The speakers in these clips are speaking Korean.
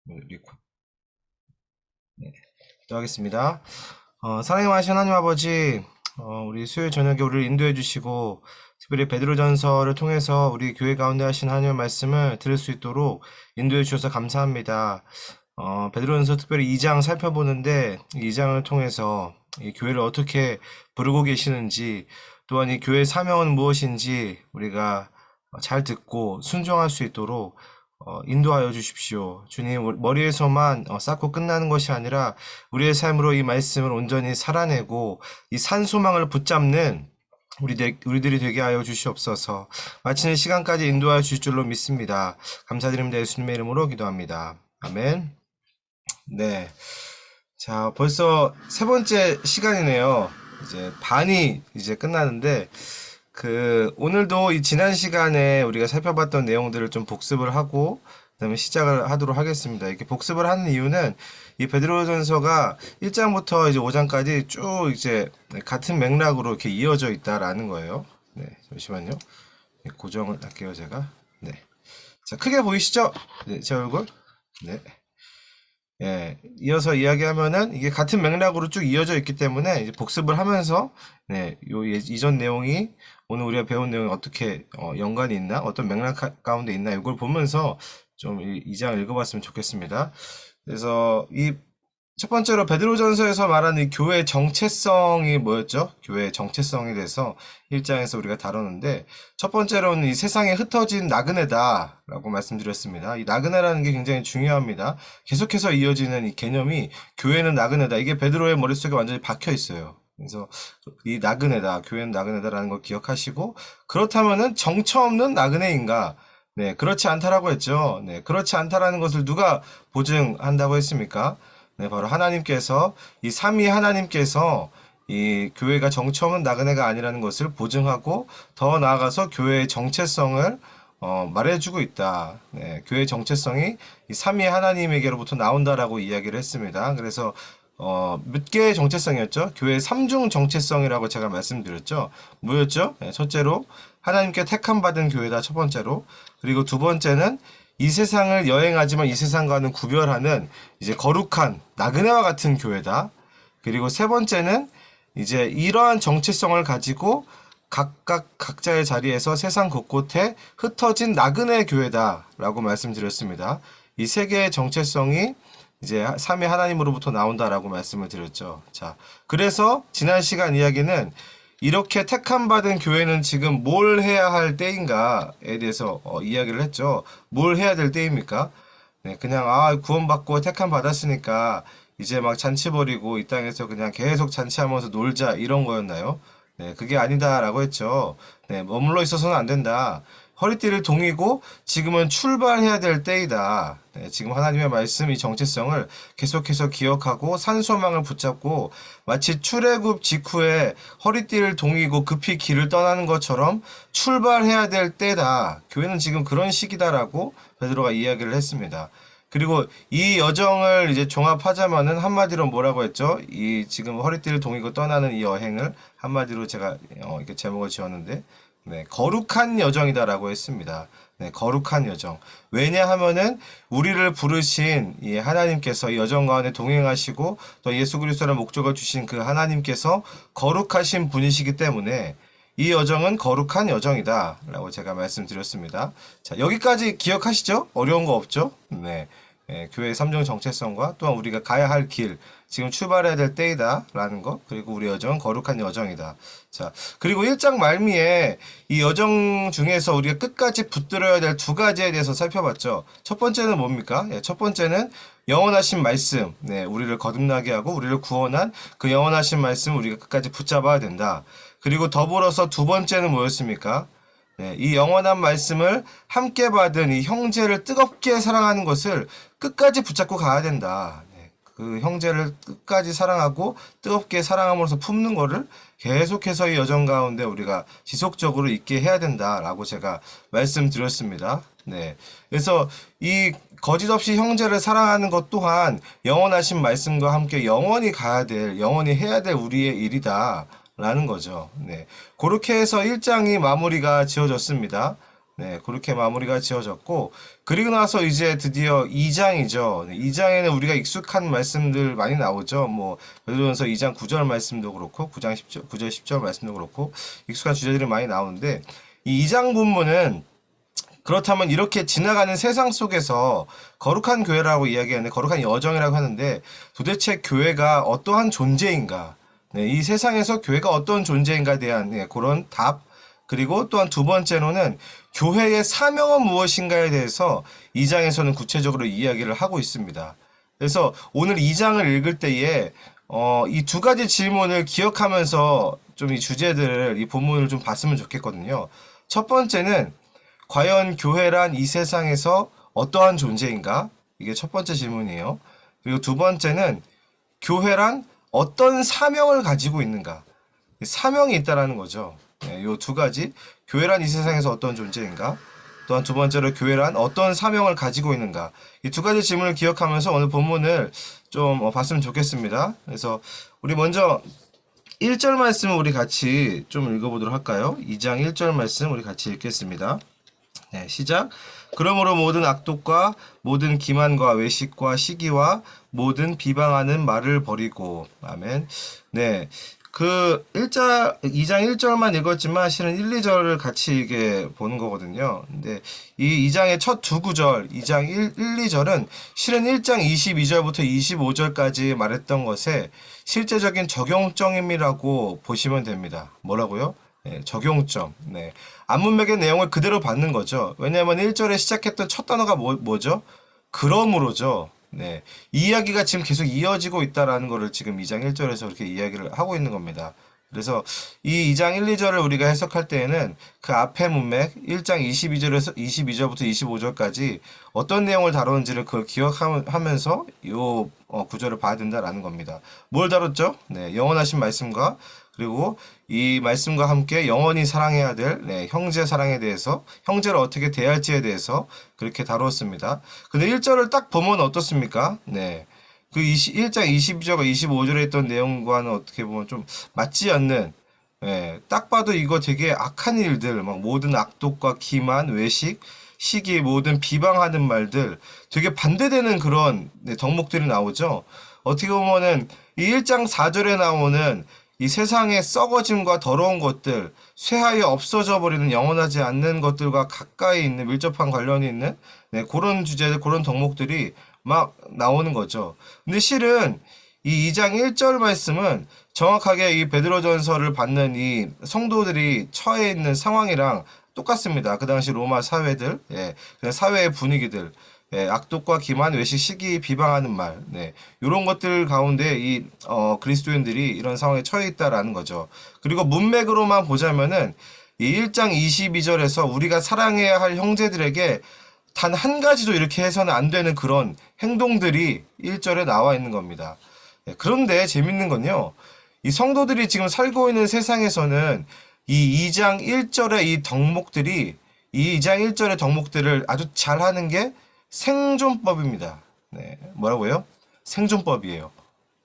리코. 네, 또 하겠습니다. 사랑하신 하나님 아버지, 우리 수요일 저녁에 우리를 인도해 주시고, 특별히 베드로전서를 통해서 우리 교회 가운데 하신 하나님의 말씀을 들을 수 있도록 인도해 주셔서 감사합니다. 베드로전서 특별히 2장 살펴보는데, 이 2장을 통해서 이 교회를 어떻게 부르고 계시는지, 또한 이 교회의 사명은 무엇인지 우리가 잘 듣고 순종할 수 있도록 인도하여 주십시오. 주님, 머리에서만 쌓고 끝나는 것이 아니라 우리의 삶으로 이 말씀을 온전히 살아내고 이 산소망을 붙잡는 우리들이 되게 하여 주시옵소서. 마치는 시간까지 인도하여 주실 줄로 믿습니다. 감사드립니다. 예수님의 이름으로 기도합니다. 아멘. 네. 자, 벌써 세 번째 시간이네요. 이제 반이 이제 끝나는데, 오늘도 이 지난 시간에 우리가 살펴봤던 내용들을 좀 복습을 하고, 그다음에 시작을 하도록 하겠습니다. 이렇게 복습을 하는 이유는 이 베드로전서가 1장부터 이제 5장까지 쭉 이제 같은 맥락으로 이렇게 이어져 있다라는 거예요. 네, 잠시만요. 고정을 할게요, 제가. 네. 자, 크게 보이시죠? 네, 제 얼굴. 네. 예, 이어서 이야기하면은 이게 같은 맥락으로 쭉 이어져 있기 때문에 이제 복습을 하면서 네, 이전 내용이 오늘 우리가 배운 내용이 어떻게 연관이 있나, 어떤 맥락 가운데 있나 이걸 보면서 좀 이 장 읽어봤으면 좋겠습니다. 그래서 이 첫 번째로 베드로전서에서 말하는 이 교회의 정체성이 뭐였죠? 교회의 정체성에 대해서 1장에서 우리가 다뤘는데 첫 번째로는 이 세상에 흩어진 나그네다라고 말씀드렸습니다. 이 나그네라는 게 굉장히 중요합니다. 계속해서 이어지는 이 개념이 교회는 나그네다. 이게 베드로의 머릿속에 완전히 박혀 있어요. 그래서 이 나그네다, 교회는 나그네다라는 걸 기억하시고 그렇다면은 정처 없는 나그네인가? 네, 그렇지 않다라고 했죠. 네, 그렇지 않다라는 것을 누가 보증한다고 했습니까? 네, 바로 하나님께서 이 삼위 하나님께서 이 교회가 정처 없는 나그네가 아니라는 것을 보증하고 더 나아가서 교회의 정체성을 말해주고 있다. 네, 교회의 정체성이 이 삼위 하나님에게로부터 나온다라고 이야기를 했습니다. 그래서 몇 개의 정체성이었죠? 교회의 삼중 정체성이라고 제가 말씀드렸죠. 뭐였죠? 네, 첫째로 하나님께 택함 받은 교회다. 첫 번째로. 그리고 두 번째는 이 세상을 여행하지만 이 세상과는 구별하는 이제 거룩한 나그네와 같은 교회다. 그리고 세 번째는 이제 이러한 정체성을 가지고 각자의 자리에서 세상 곳곳에 흩어진 나그네 교회다라고 말씀드렸습니다. 이 세 개의 정체성이 이제 삼위 하나님으로부터 나온다라고 말씀을 드렸죠. 자, 그래서 지난 시간 이야기는 이렇게 택함 받은 교회는 지금 뭘 해야 할 때인가에 대해서 이야기를 했죠. 뭘 해야 될 때입니까? 네, 그냥 구원받고 택함 받았으니까 이제 막 잔치 벌이고 이 땅에서 그냥 계속 잔치하면서 놀자 이런 거였나요? 네, 그게 아니다라고 했죠. 네, 머물러 있어서는 안 된다. 허리띠를 동이고 지금은 출발해야 될 때이다. 네, 지금 하나님의 말씀 이 정체성을 계속해서 기억하고 산소망을 붙잡고 마치 출애굽 직후에 허리띠를 동이고 급히 길을 떠나는 것처럼 출발해야 될 때다. 교회는 지금 그런 시기다라고 베드로가 이야기를 했습니다. 그리고 이 여정을 이제 종합하자면은 한마디로 뭐라고 했죠? 이 지금 허리띠를 동이고 떠나는 이 여행을 한마디로 제가 이렇게 제목을 지었는데 네, 거룩한 여정이다라고 했습니다. 네, 거룩한 여정. 왜냐하면은 우리를 부르신 이 하나님께서 이 여정 가운데 동행하시고 또 예수 그리스도를 목적을 주신 그 하나님께서 거룩하신 분이시기 때문에 이 여정은 거룩한 여정이다라고 제가 말씀드렸습니다. 자, 여기까지 기억하시죠? 어려운 거 없죠? 네. 교회의 삼중 정체성과 또한 우리가 가야 할 길, 지금 출발해야 될 때이다 라는 것, 그리고 우리 여정은 거룩한 여정이다. 자, 그리고 1장 말미에 이 여정 중에서 우리가 끝까지 붙들어야 될 두 가지에 대해서 살펴봤죠. 첫 번째는 뭡니까? 첫 번째는 영원하신 말씀, 네, 우리를 거듭나게 하고 우리를 구원한 그 영원하신 말씀 우리가 끝까지 붙잡아야 된다. 그리고 더불어서 두 번째는 뭐였습니까? 네, 이 영원한 말씀을 함께 받은 이 형제를 뜨겁게 사랑하는 것을 끝까지 붙잡고 가야 된다. 네, 그 형제를 끝까지 사랑하고 뜨겁게 사랑함으로써 품는 거를 계속해서 이 여정 가운데 우리가 지속적으로 있게 해야 된다라고 제가 말씀드렸습니다. 네, 그래서 이 거짓 없이 형제를 사랑하는 것 또한 영원하신 말씀과 함께 영원히 가야 될, 영원히 해야 될 우리의 일이다. 라는 거죠. 네. 그렇게 해서 1장이 마무리가 지어졌습니다. 네, 그렇게 마무리가 지어졌고, 그리고 나서 이제 드디어 2장이죠. 2장에는 우리가 익숙한 말씀들 많이 나오죠. 뭐, 베드로전서 2장 9절 말씀도 그렇고, 9장 10절, 9절 10절 말씀도 그렇고, 익숙한 주제들이 많이 나오는데, 이 2장 본문은 그렇다면 이렇게 지나가는 세상 속에서 거룩한 교회라고 이야기하는데, 거룩한 여정이라고 하는데, 도대체 교회가 어떠한 존재인가? 네, 이 세상에서 교회가 어떤 존재인가에 대한 그런 답, 그리고 또한 두 번째로는 교회의 사명은 무엇인가에 대해서 2장에서는 구체적으로 이야기를 하고 있습니다. 그래서 오늘 2장을 읽을 때에 이 두 가지 질문을 기억하면서 좀 이 주제들을, 이 본문을 좀 봤으면 좋겠거든요. 첫 번째는 과연 교회란 이 세상에서 어떠한 존재인가? 이게 첫 번째 질문이에요. 그리고 두 번째는 교회란 어떤 사명을 가지고 있는가? 사명이 있다라는 거죠. 네, 이 두 가지, 교회란 이 세상에서 어떤 존재인가? 또한 두 번째로 교회란 어떤 사명을 가지고 있는가? 이 두 가지 질문을 기억하면서 오늘 본문을 좀 봤으면 좋겠습니다. 그래서 우리 먼저 1절 말씀을 우리 같이 좀 읽어보도록 할까요? 2장 1절 말씀 우리 같이 읽겠습니다. 네, 시작. 그러므로 모든 악독과 모든 기만과 외식과 시기와 모든 비방하는 말을 버리고. 아멘. 네. 그 2장 1절만 읽었지만 실은 1, 2절을 같이 이게 보는 거거든요. 근데 이 2장의 첫 두 구절, 2장 1, 2절은 실은 1장 22절부터 25절까지 말했던 것에 실제적인 적용점이라고 보시면 됩니다. 뭐라고요? 네, 적용점. 네. 안문맥의 내용을 그대로 받는 거죠. 왜냐하면 1절에 시작했던 첫 단어가 뭐죠? 그러므로죠. 네. 이 이야기가 지금 계속 이어지고 있다라는 거를 지금 2장 1절에서 이렇게 이야기를 하고 있는 겁니다. 그래서 이 2장 1, 2절을 우리가 해석할 때에는 그 앞에 문맥 1장 22절부터 25절까지 어떤 내용을 다루는지를 그걸 기억하면서 이 구절을 봐야 된다라는 겁니다. 뭘 다뤘죠? 네, 영원하신 말씀과 그리고 이 말씀과 함께 영원히 사랑해야 될 형제 사랑에 대해서, 형제를 어떻게 대할지에 대해서 그렇게 다루었습니다. 근데 1절을 딱 보면 어떻습니까? 네. 그 1장 22절과 25절에 있던 내용과는 어떻게 보면 좀 맞지 않는, 딱 봐도 이거 되게 악한 일들, 막 모든 악독과 기만, 외식, 시기, 모든 비방하는 말들, 되게 반대되는 그런 덕목들이 나오죠. 어떻게 보면은 이 1장 4절에 나오는 이 세상의 썩어짐과 더러운 것들, 쇠하여 없어져 버리는 영원하지 않는 것들과 가까이 있는 밀접한 관련이 있는 그런 주제들, 그런 덕목들이 막 나오는 거죠. 근데 실은 이 2장 1절 말씀은 정확하게 이 베드로전서를 받는 이 성도들이 처해 있는 상황이랑 똑같습니다. 그 당시 로마 사회들, 그냥 사회의 분위기들, 악독과 기만, 외식, 시기, 비방하는 말, 이런 것들 가운데 이 그리스도인들이 이런 상황에 처해 있다라는 거죠. 그리고 문맥으로만 보자면은 이 1장 22절에서 우리가 사랑해야 할 형제들에게 단 한 가지도 이렇게 해서는 안 되는 그런 행동들이 1절에 나와 있는 겁니다. 그런데 재밌는 건요, 이 성도들이 지금 살고 있는 세상에서는 이 2장 1절의 이 덕목들이, 이 2장 1절의 덕목들을 아주 잘하는 게 생존법입니다. 네, 뭐라고요? 생존법이에요.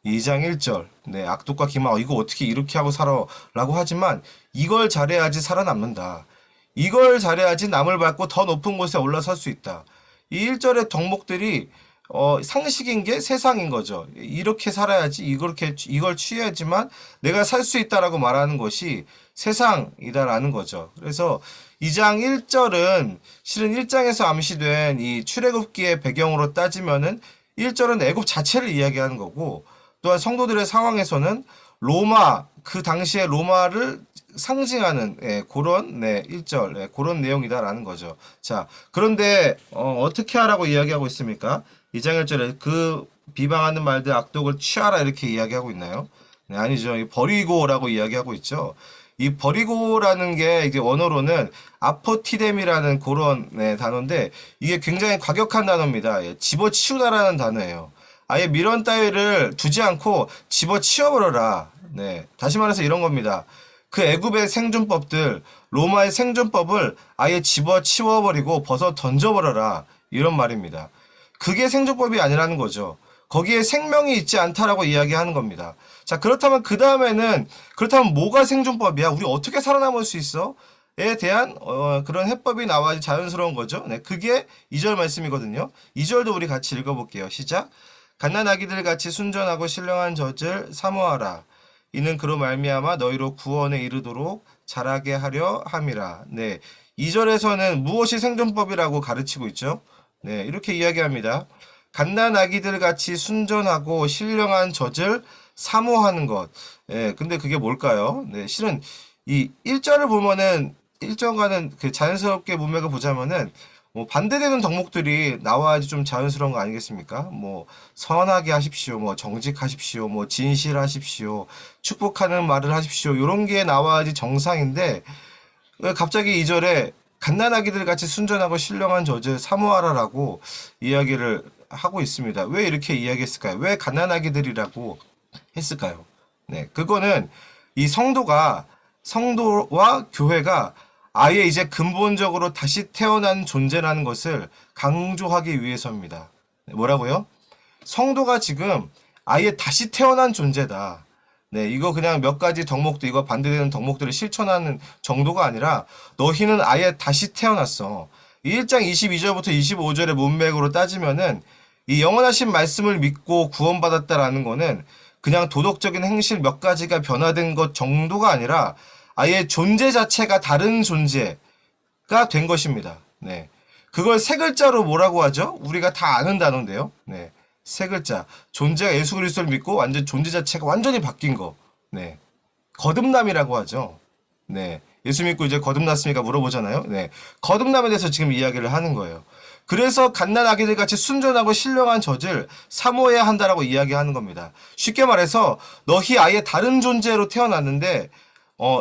2장 1절. 네, 악독과 기만, 이거 어떻게 이렇게 하고 살아? 라고 하지만 이걸 잘해야지 살아남는다. 이걸 잘해야지 남을 밟고 더 높은 곳에 올라설 수 있다. 이 1절의 덕목들이 상식인 게 세상인 거죠. 이렇게 살아야지, 이걸 취해야지만 내가 살 수 있다라고 말하는 것이 세상이다라는 거죠. 그래서 2장 1절은 실은 1장에서 암시된 이 출애굽기의 배경으로 따지면은 1절은 애굽 자체를 이야기하는 거고, 또한 성도들의 상황에서는 로마, 그 당시의 로마를 상징하는 그런 1절 그런 내용이다라는 거죠. 자, 그런데 어떻게 하라고 이야기하고 있습니까? 2장 1절에 그 비방하는 말들 악독을 취하라 이렇게 이야기하고 있나요? 네, 아니죠. 버리고라고 이야기하고 있죠. 이 버리고라는 게 이게 원어로는 아포티뎀이라는 그런 단어인데, 이게 굉장히 과격한 단어입니다. 집어치우다라는 단어예요. 아예 미련 따위를 두지 않고 집어치워버려라. 네, 다시 말해서 이런 겁니다. 그 애굽의 생존법들, 로마의 생존법을 아예 집어치워버리고 벗어 던져버려라. 이런 말입니다. 그게 생존법이 아니라는 거죠. 거기에 생명이 있지 않다라고 이야기하는 겁니다. 자, 그렇다면 그 다음에는, 그렇다면 뭐가 생존법이야? 우리 어떻게 살아남을 수 있어? 대한 그런 해법이 나와야지 자연스러운 거죠. 네, 그게 2절 말씀이거든요. 2절도 우리 같이 읽어볼게요. 시작. 갓난아기들 같이 순전하고 신령한 젖을 사모하라. 이는 그로 말미암아 너희로 구원에 이르도록 자라게 하려 함이라. 네, 2절에서는 무엇이 생존법이라고 가르치고 있죠. 네, 이렇게 이야기합니다. 갓난아기들 같이 순전하고 신령한 젖을 사모하는 것. 예, 근데 그게 뭘까요? 네, 실은 이 1절을 보면은 1절과는 그 자연스럽게 문맥을 보자면은 뭐 반대되는 덕목들이 나와야지 좀 자연스러운 거 아니겠습니까? 뭐 선하게 하십시오, 뭐 정직하십시오, 뭐 진실하십시오, 축복하는 말을 하십시오. 이런 게 나와야지 정상인데 왜 갑자기 2절에 갓난아기들 같이 순전하고 신령한 젖을 사모하라라고 이야기를 하고 있습니다. 왜 이렇게 이야기했을까요? 왜 갓난아기들이라고 했을까요? 네, 그거는 이 성도와 교회가 아예 이제 근본적으로 다시 태어난 존재라는 것을 강조하기 위해서입니다. 네, 뭐라고요? 성도가 지금 아예 다시 태어난 존재다. 네, 이거 그냥 몇 가지 덕목들, 이거 반대되는 덕목들을 실천하는 정도가 아니라 너희는 아예 다시 태어났어. 이 1장 22절부터 25절의 문맥으로 따지면은 이 영원하신 말씀을 믿고 구원받았다라는 거는 그냥 도덕적인 행실 몇 가지가 변화된 것 정도가 아니라 아예 존재 자체가 다른 존재가 된 것입니다. 네. 그걸 세 글자로 뭐라고 하죠? 우리가 다 아는 단어인데요. 네. 세 글자. 존재가 예수 그리스도를 믿고 완전 존재 자체가 완전히 바뀐 거. 네. 거듭남이라고 하죠. 네. 예수 믿고 이제 거듭났습니까? 물어보잖아요. 네. 거듭남에 대해서 지금 이야기를 하는 거예요. 그래서 갓난아기들 같이 순전하고 신령한 젖을 사모해야 한다라고 이야기하는 겁니다. 쉽게 말해서 너희 아예 다른 존재로 태어났는데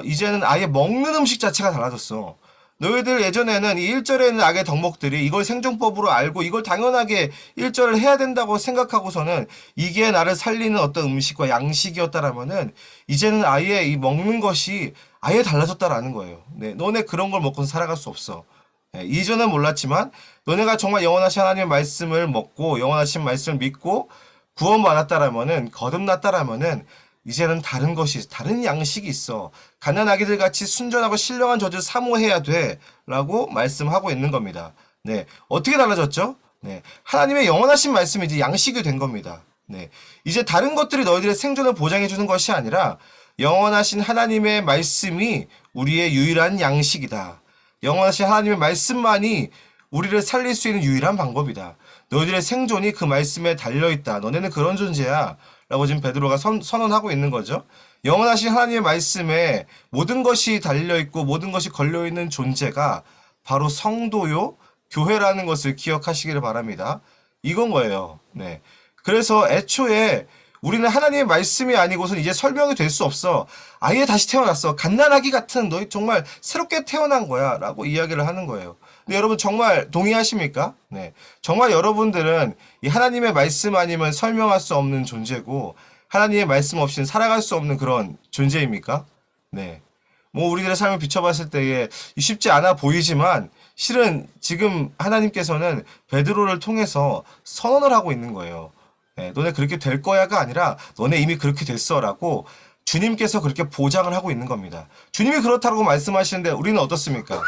이제는 아예 먹는 음식 자체가 달라졌어. 너희들 예전에는 이 1절에 있는 악의 덕목들이 이걸 생존법으로 알고 이걸 당연하게 1절을 해야 된다고 생각하고서는 이게 나를 살리는 어떤 음식과 양식이었다라면은 이제는 아예 이 먹는 것이 아예 달라졌다라는 거예요. 네, 너네 그런 걸 먹고는 살아갈 수 없어. 네, 이전은 몰랐지만 너네가 정말 영원하신 하나님의 말씀을 먹고 영원하신 말씀을 믿고 구원받았다라면은 거듭났다라면은 이제는 다른 것이 다른 양식이 있어. 가난아기들 같이 순전하고 신령한 젖을 사모해야 돼라고 말씀하고 있는 겁니다. 네, 어떻게 달라졌죠? 네, 하나님의 영원하신 말씀이 이제 양식이 된 겁니다. 네, 이제 다른 것들이 너희들의 생존을 보장해 주는 것이 아니라 영원하신 하나님의 말씀이 우리의 유일한 양식이다. 영원하신 하나님의 말씀만이 우리를 살릴 수 있는 유일한 방법이다. 너희들의 생존이 그 말씀에 달려있다. 너네는 그런 존재야. 라고 지금 베드로가 선언하고 있는 거죠. 영원하신 하나님의 말씀에 모든 것이 달려있고 모든 것이 걸려있는 존재가 바로 성도요, 교회라는 것을 기억하시기를 바랍니다. 이건 거예요. 네. 그래서 애초에 우리는 하나님의 말씀이 아니고선 이제 설명이 될 수 없어. 아예 다시 태어났어. 갓난아기 같은 너희 정말 새롭게 태어난 거야. 라고 이야기를 하는 거예요. 근데 여러분 정말 동의하십니까? 네. 정말 여러분들은 이 하나님의 말씀 아니면 설명할 수 없는 존재고 하나님의 말씀 없이는 살아갈 수 없는 그런 존재입니까? 네. 뭐 우리들의 삶을 비춰봤을 때에 쉽지 않아 보이지만 실은 지금 하나님께서는 베드로를 통해서 선언을 하고 있는 거예요. 네, 너네 그렇게 될 거야가 아니라 너네 이미 그렇게 됐어라고 주님께서 그렇게 보장을 하고 있는 겁니다. 주님이 그렇다고 말씀하시는데 우리는 어떻습니까?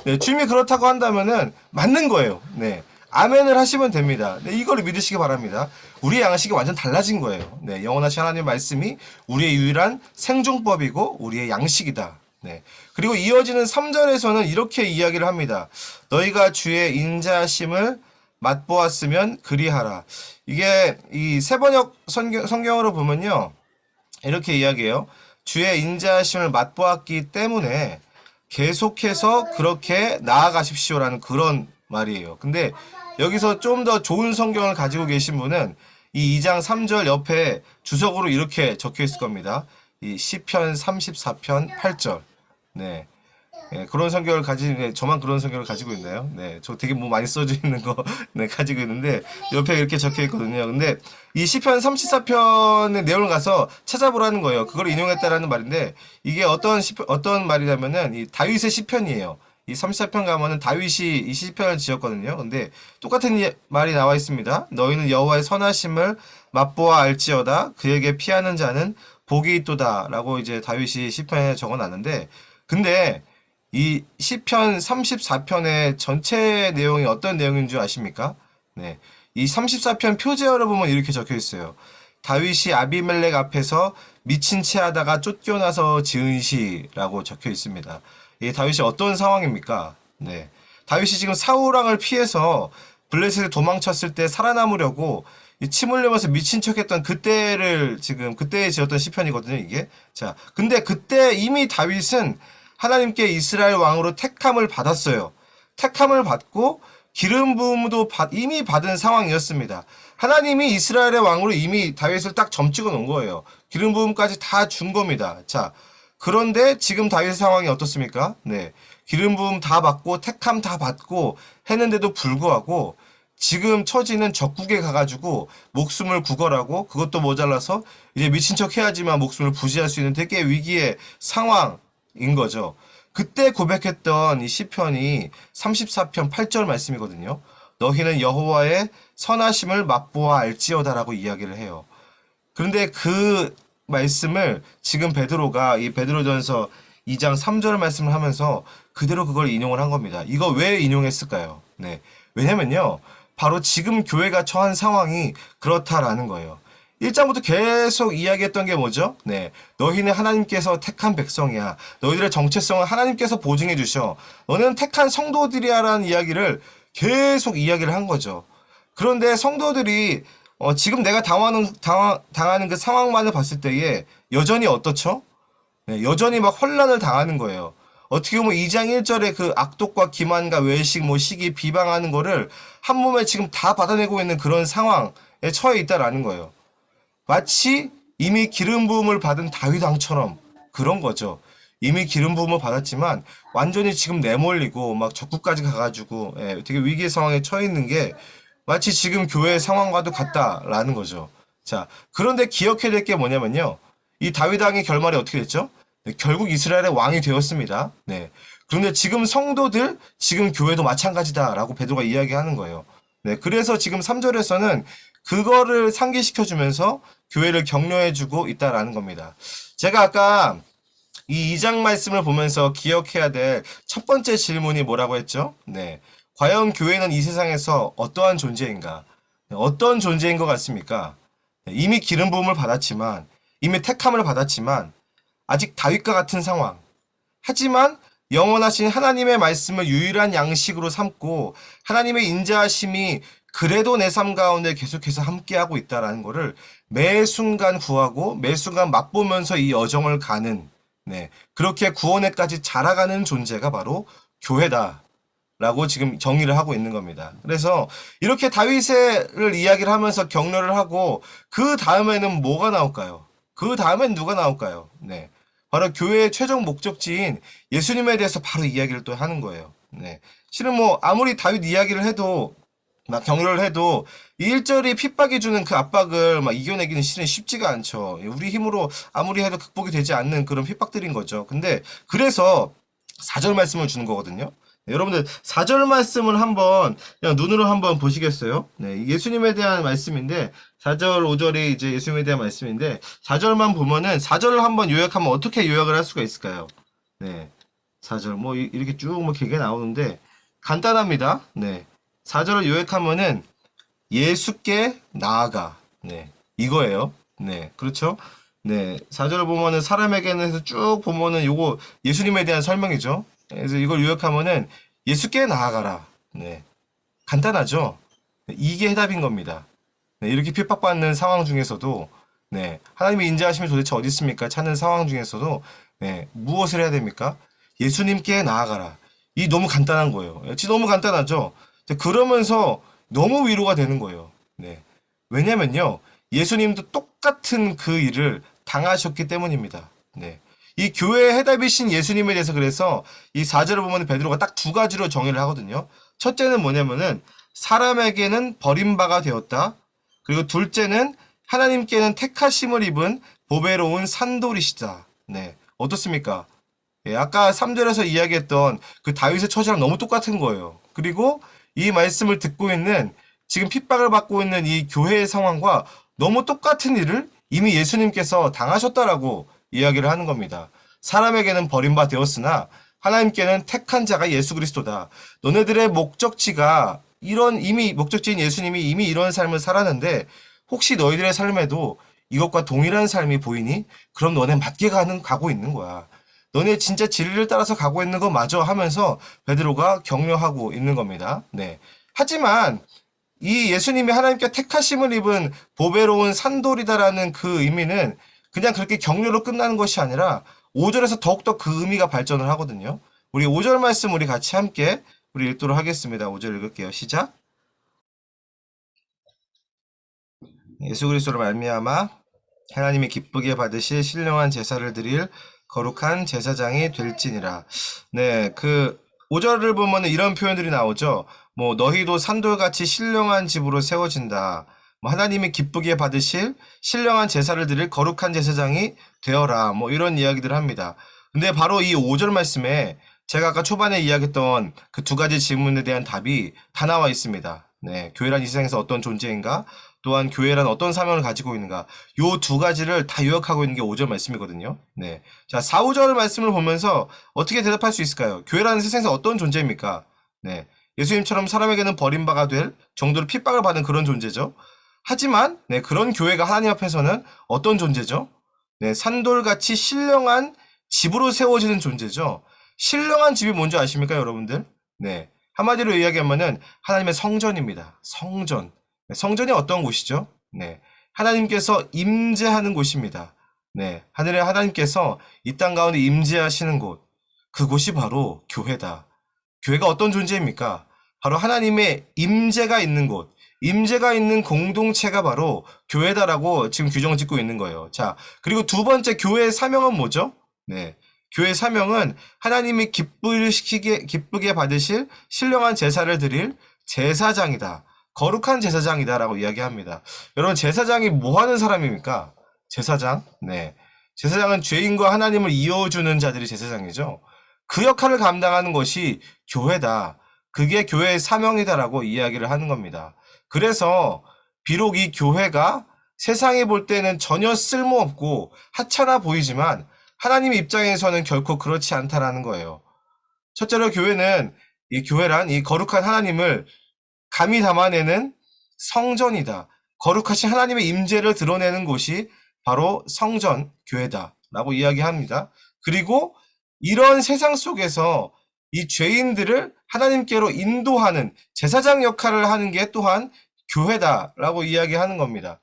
네, 주님이 그렇다고 한다면은 맞는 거예요. 네. 아멘을 하시면 됩니다. 네, 이거를 믿으시기 바랍니다. 우리의 양식이 완전 달라진 거예요. 네, 영원하신 하나님의 말씀이 우리의 유일한 생존법이고 우리의 양식이다. 네. 그리고 이어지는 3절에서는 이렇게 이야기를 합니다. 너희가 주의 인자하심을 맛보았으면 그리하라. 이게 이 세번역 성경으로 보면요. 이렇게 이야기해요. 주의 인자하심을 맛보았기 때문에 계속해서 그렇게 나아가십시오라는 그런 말이에요. 근데 여기서 좀 더 좋은 성경을 가지고 계신 분은 이 2장 3절 옆에 주석으로 이렇게 적혀 있을 겁니다. 이 시편 34편 8절. 네. 네, 그런 성경을 가지는 저만 그런 성경을 가지고 있나요? 네, 저 되게 뭐 많이 써져 있는 거 네, 가지고 있는데 옆에 이렇게 적혀 있거든요. 근데 이 시편 34편의 내용을 가서 찾아보라는 거예요. 그걸 인용했다라는 말인데 이게 어떤 말이냐면은 이 다윗의 시편이에요. 이 34편 가면은 다윗이 이 시편을 지었거든요. 근데 똑같은 말이 나와 있습니다. 너희는 여호와의 선하심을 맛보아 알지어다. 그에게 피하는 자는 복이 있도다라고 이제 다윗이 시편에 적어놨는데 근데 이 시편 34편의 전체 내용이 어떤 내용인 줄 아십니까? 네. 이 34편 표제어를 보면 이렇게 적혀 있어요. 다윗이 아비멜렉 앞에서 미친 채 하다가 쫓겨나서 지은 시라고 적혀 있습니다. 이 다윗이 어떤 상황입니까? 네. 다윗이 지금 사울왕을 피해서 블레셋에 도망쳤을 때 살아남으려고 침 흘리면서 미친 척했던 그때를 지금 그때에 지었던 시편이거든요, 이게. 자, 근데 그때 이미 다윗은 하나님께 이스라엘 왕으로 택함을 받았어요. 택함을 받고 기름 부음도 이미 받은 상황이었습니다. 하나님이 이스라엘의 왕으로 이미 다윗을 딱 점찍어 놓은 거예요. 기름 부음까지 다 준 겁니다. 자, 그런데 지금 다윗의 상황이 어떻습니까? 네. 기름 부음 다 받고 택함 다 받고 했는데도 불구하고 지금 처지는 적국에 가가지고 목숨을 구걸하고 그것도 모자라서 이제 미친 척 해야지만 목숨을 부지할 수 있는 되게 위기의 상황인 거죠. 그때 고백했던 이 시편이 34편 8절 말씀이거든요. 너희는 여호와의 선하심을 맛보아 알지어다라고 이야기를 해요. 그런데 그 말씀을 지금 베드로가 이 베드로전서 2장 3절 말씀을 하면서 그대로 그걸 인용을 한 겁니다. 이거 왜 인용했을까요? 네. 왜냐면요. 바로 지금 교회가 처한 상황이 그렇다라는 거예요. 1장부터 계속 이야기했던 게 뭐죠? 네. 너희는 하나님께서 택한 백성이야. 너희들의 정체성을 하나님께서 보증해 주셔. 너는 택한 성도들이야라는 이야기를 계속 이야기를 한 거죠. 그런데 성도들이 지금 내가 당하는 그 상황만을 봤을 때에 여전히 어떻죠? 네, 여전히 막 혼란을 당하는 거예요. 어떻게 보면 2장 1절에 그 악독과 기만과 외식, 뭐 시기, 비방하는 거를 한 몸에 지금 다 받아내고 있는 그런 상황에 처해 있다라는 거예요. 마치 이미 기름 부음을 받은 다윗 왕처럼 그런 거죠. 이미 기름 부음을 받았지만 완전히 지금 내몰리고 막 적국까지 가가지고 되게 위기의 상황에 처해 있는 게 마치 지금 교회의 상황과도 같다라는 거죠. 자, 그런데 기억해야 될 게 뭐냐면요. 이 다윗 왕의 결말이 어떻게 됐죠? 네, 결국 이스라엘의 왕이 되었습니다. 네. 그런데 지금 성도들, 지금 교회도 마찬가지다라고 베드로가 이야기하는 거예요. 네. 그래서 지금 3절에서는 그거를 상기시켜주면서 교회를 격려해주고 있다라는 겁니다. 제가 아까 이 2장 말씀을 보면서 기억해야 될 첫 번째 질문이 뭐라고 했죠? 네. 과연 교회는 이 세상에서 어떠한 존재인가? 네, 어떤 존재인 것 같습니까? 네, 이미 기름 부음을 받았지만, 이미 택함을 받았지만, 아직 다윗과 같은 상황. 하지만 영원하신 하나님의 말씀을 유일한 양식으로 삼고 하나님의 인자하심이 그래도 내 삶 가운데 계속해서 함께하고 있다라는 거를 매 순간 구하고 매 순간 맛보면서 이 여정을 가는 네, 그렇게 구원에까지 자라가는 존재가 바로 교회다. 라고 지금 정의를 하고 있는 겁니다. 그래서 이렇게 다윗을 이야기를 하면서 격려를 하고 그 다음에는 뭐가 나올까요? 그 다음엔 누가 나올까요? 네. 바로 교회의 최종 목적지인 예수님에 대해서 바로 이야기를 또 하는 거예요. 네. 실은 뭐 아무리 다윗 이야기를 해도 막 격려를 해도 이 1절이 핍박이 주는 그 압박을 막 이겨내기는 실은 쉽지가 않죠. 우리 힘으로 아무리 해도 극복이 되지 않는 그런 핍박들인 거죠. 근데 그래서 4절 말씀을 주는 거거든요. 네, 여러분들 4절 말씀을 한번 그냥 눈으로 한번 보시겠어요? 네, 예수님에 대한 말씀인데 4절, 5절이 이제 예수님에 대한 말씀인데 4절만 보면은 4절을 한번 요약하면 어떻게 요약을 할 수가 있을까요? 네, 4절 뭐 이렇게 쭉 뭐 길게 나오는데 간단합니다. 네, 4절을 요약하면은 예수께 나아가. 네, 이거예요. 네, 그렇죠? 네, 4절을 보면은 사람에게는 해서 쭉 보면은 요거 예수님에 대한 설명이죠. 그래서 이걸 요약하면은 예수께 나아가라. 네. 간단하죠? 네, 이게 해답인 겁니다. 네, 이렇게 핍박받는 상황 중에서도 네, 하나님의 인자하심이 도대체 어디 있습니까? 찾는 상황 중에서도 네, 무엇을 해야 됩니까? 예수님께 나아가라. 이 너무 간단한 거예요. 너무 간단하죠? 그러면서 너무 위로가 되는 거예요. 네. 왜냐면요. 예수님도 똑같은 그 일을 당하셨기 때문입니다. 네. 이 교회의 해답이신 예수님에 대해서 그래서 이 4절을 보면 베드로가 딱 두 가지로 정의를 하거든요. 첫째는 뭐냐면은 사람에게는 버림바가 되었다. 그리고 둘째는 하나님께는 택하심을 입은 보배로운 산돌이시다. 네. 어떻습니까? 예, 아까 3절에서 이야기했던 그 다윗의 처지랑 너무 똑같은 거예요. 그리고 이 말씀을 듣고 있는 지금 핍박을 받고 있는 이 교회의 상황과 너무 똑같은 일을 이미 예수님께서 당하셨다라고 이야기를 하는 겁니다. 사람에게는 버림바 되었으나 하나님께는 택한 자가 예수 그리스도다. 너네들의 목적지가 이미 목적지인 예수님이 이미 이런 삶을 살았는데 혹시 너희들의 삶에도 이것과 동일한 삶이 보이니? 그럼 너네 맞게 가고 있는 거야. 너네 진짜 진리를 따라서 가고 있는 거 맞아 하면서 베드로가 격려하고 있는 겁니다. 네. 하지만 이 예수님이 하나님께 택하심을 입은 보배로운 산돌이다라는 그 의미는 그냥 그렇게 격려로 끝나는 것이 아니라 5절에서 더욱더 그 의미가 발전을 하거든요. 우리 5절 말씀 우리 같이 함께 우리 읽도록 하겠습니다. 5절 읽을게요. 시작. 예수 그리스도로 말미암아 하나님이 기쁘게 받으실 신령한 제사를 드릴 거룩한 제사장이 될지니라. 네, 그 5절을 보면 이런 표현들이 나오죠. 뭐 너희도 산돌같이 신령한 집으로 세워진다. 뭐 하나님이 기쁘게 받으실 신령한 제사를 드릴 거룩한 제사장이 되어라. 뭐 이런 이야기들을 합니다. 근데 바로 이 5절 말씀에 제가 아까 초반에 이야기했던 그 두 가지 질문에 대한 답이 다 나와 있습니다. 네, 교회란 이 세상에서 어떤 존재인가? 또한 교회란 어떤 사명을 가지고 있는가? 요 두 가지를 다 요약하고 있는 게 5절 말씀이거든요. 네. 자, 4, 5절 말씀을 보면서 어떻게 대답할 수 있을까요? 교회라는 세상에서 어떤 존재입니까? 네. 예수님처럼 사람에게는 버림받아야 될 정도로 핍박을 받은 그런 존재죠. 하지만, 네, 그런 교회가 하나님 앞에서는 어떤 존재죠? 네, 산돌같이 신령한 집으로 세워지는 존재죠. 신령한 집이 뭔지 아십니까, 여러분들? 네. 한마디로 이야기하면은 하나님의 성전입니다. 성전. 네, 성전이 어떤 곳이죠? 네. 하나님께서 임재하는 곳입니다. 네. 하늘의 하나님께서 이 땅 가운데 임재하시는 곳. 그곳이 바로 교회다. 교회가 어떤 존재입니까? 바로 하나님의 임재가 있는 곳. 임재가 있는 공동체가 바로 교회다라고 지금 규정을 짓고 있는 거예요. 자, 그리고 두 번째 교회의 사명은 뭐죠? 네. 교회의 사명은 하나님이 기쁘게 받으실 신령한 제사를 드릴 제사장이다. 거룩한 제사장이다라고 이야기합니다. 여러분, 제사장이 뭐 하는 사람입니까? 제사장? 네. 제사장은 죄인과 하나님을 이어주는 자들이 제사장이죠. 그 역할을 감당하는 것이 교회다. 그게 교회의 사명이다라고 이야기를 하는 겁니다. 그래서 비록 이 교회가 세상에 볼 때는 전혀 쓸모없고 하찮아 보이지만 하나님 입장에서는 결코 그렇지 않다라는 거예요. 첫째로 교회는 이 교회란 이 거룩한 하나님을 감히 담아내는 성전이다. 거룩하신 하나님의 임재를 드러내는 곳이 바로 성전, 교회다라고 이야기합니다. 그리고 이런 세상 속에서 이 죄인들을 하나님께로 인도하는 제사장 역할을 하는 게 또한 교회다라고 이야기하는 겁니다.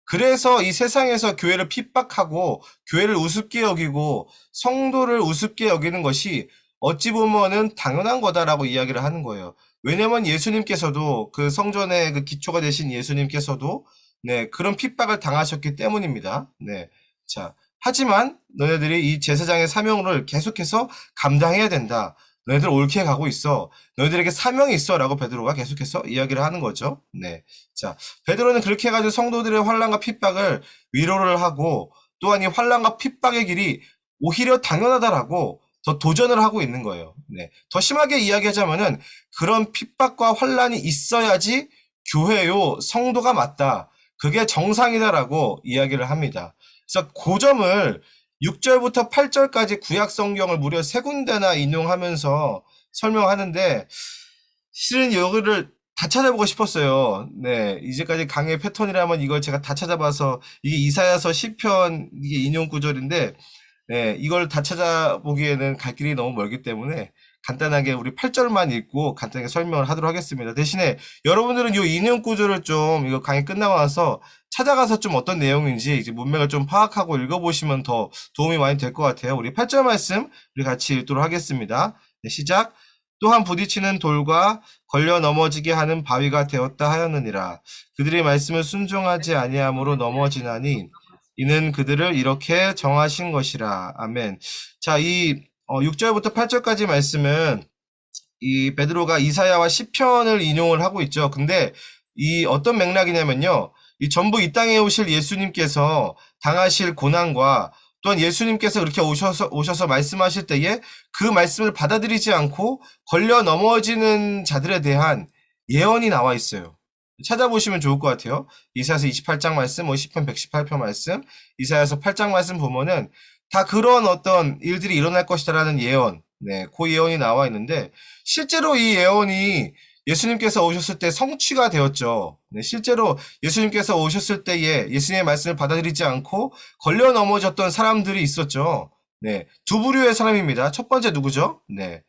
그래서 이 세상에서 교회를 핍박하고 교회를 우습게 여기고 성도를 우습게 여기는 것이 어찌 보면은 당연한 거다라고 이야기를 하는 거예요. 왜냐면 예수님께서도 그 성전의 그 기초가 되신 예수님께서도 네, 그런 핍박을 당하셨기 때문입니다. 네. 자, 하지만 너네들이 이 제사장의 사명을 계속해서 감당해야 된다. 너희들 옳게 가고 있어. 너희들에게 사명이 있어라고 베드로가 계속해서 이야기를 하는 거죠. 네. 자, 베드로는 그렇게 해가지고 성도들의 환난과 핍박을 위로를 하고 또한 이 환난과 핍박의 길이 오히려 당연하다라고 더 도전을 하고 있는 거예요. 네. 더 심하게 이야기하자면은 그런 핍박과 환난이 있어야지 교회요 성도가 맞다. 그게 정상이다라고 이야기를 합니다. 그래서 그 점을 6절부터 8절까지 구약 성경을 무려 3군데나 인용하면서 설명하는데 실은 여기를 다 찾아보고 싶었어요. 네, 이제까지 강의 패턴이라면 이걸 제가 다 찾아봐서 이게 이사야서 시편 이게 인용 구절인데 네, 이걸 다 찾아보기에는 갈 길이 너무 멀기 때문에 간단하게 우리 8절만 읽고 간단하게 설명을 하도록 하겠습니다. 대신에 여러분들은 이 인용 구절을 좀 이거 강의 끝나고 나서 찾아가서 좀 어떤 내용인지 이제 문맥을 좀 파악하고 읽어보시면 더 도움이 많이 될 것 같아요. 우리 8절 말씀 우리 같이 읽도록 하겠습니다. 네, 시작. 또한 부딪히는 돌과 걸려 넘어지게 하는 바위가 되었다 하였느니라. 그들의 말씀을 순종하지 아니함으로 넘어지나니 이는 그들을 이렇게 정하신 것이라. 아멘. 자, 이 6절부터 8절까지 말씀은 이 베드로가 이사야와 시편을 인용을 하고 있죠. 근데 이 어떤 맥락이냐면요. 이 전부 이 땅에 오실 예수님께서 당하실 고난과 또한 예수님께서 그렇게 오셔서 말씀하실 때에 그 말씀을 받아들이지 않고 걸려 넘어지는 자들에 대한 예언이 나와 있어요. 찾아보시면 좋을 것 같아요. 이사야서 28장 말씀, 시편 118편 말씀, 이사야서 8장 말씀 보면은 다 그런 어떤 일들이 일어날 것이다라는 예언, 네, 그 예언이 나와 있는데 실제로 이 예언이 예수님께서 오셨을 때 성취가 되었죠. 네, 실제로 예수님께서 오셨을 때에 예수님의 말씀을 받아들이지 않고 걸려 넘어졌던 사람들이 있었죠. 네, 두 부류의 사람입니다. 첫 번째 누구죠? 네,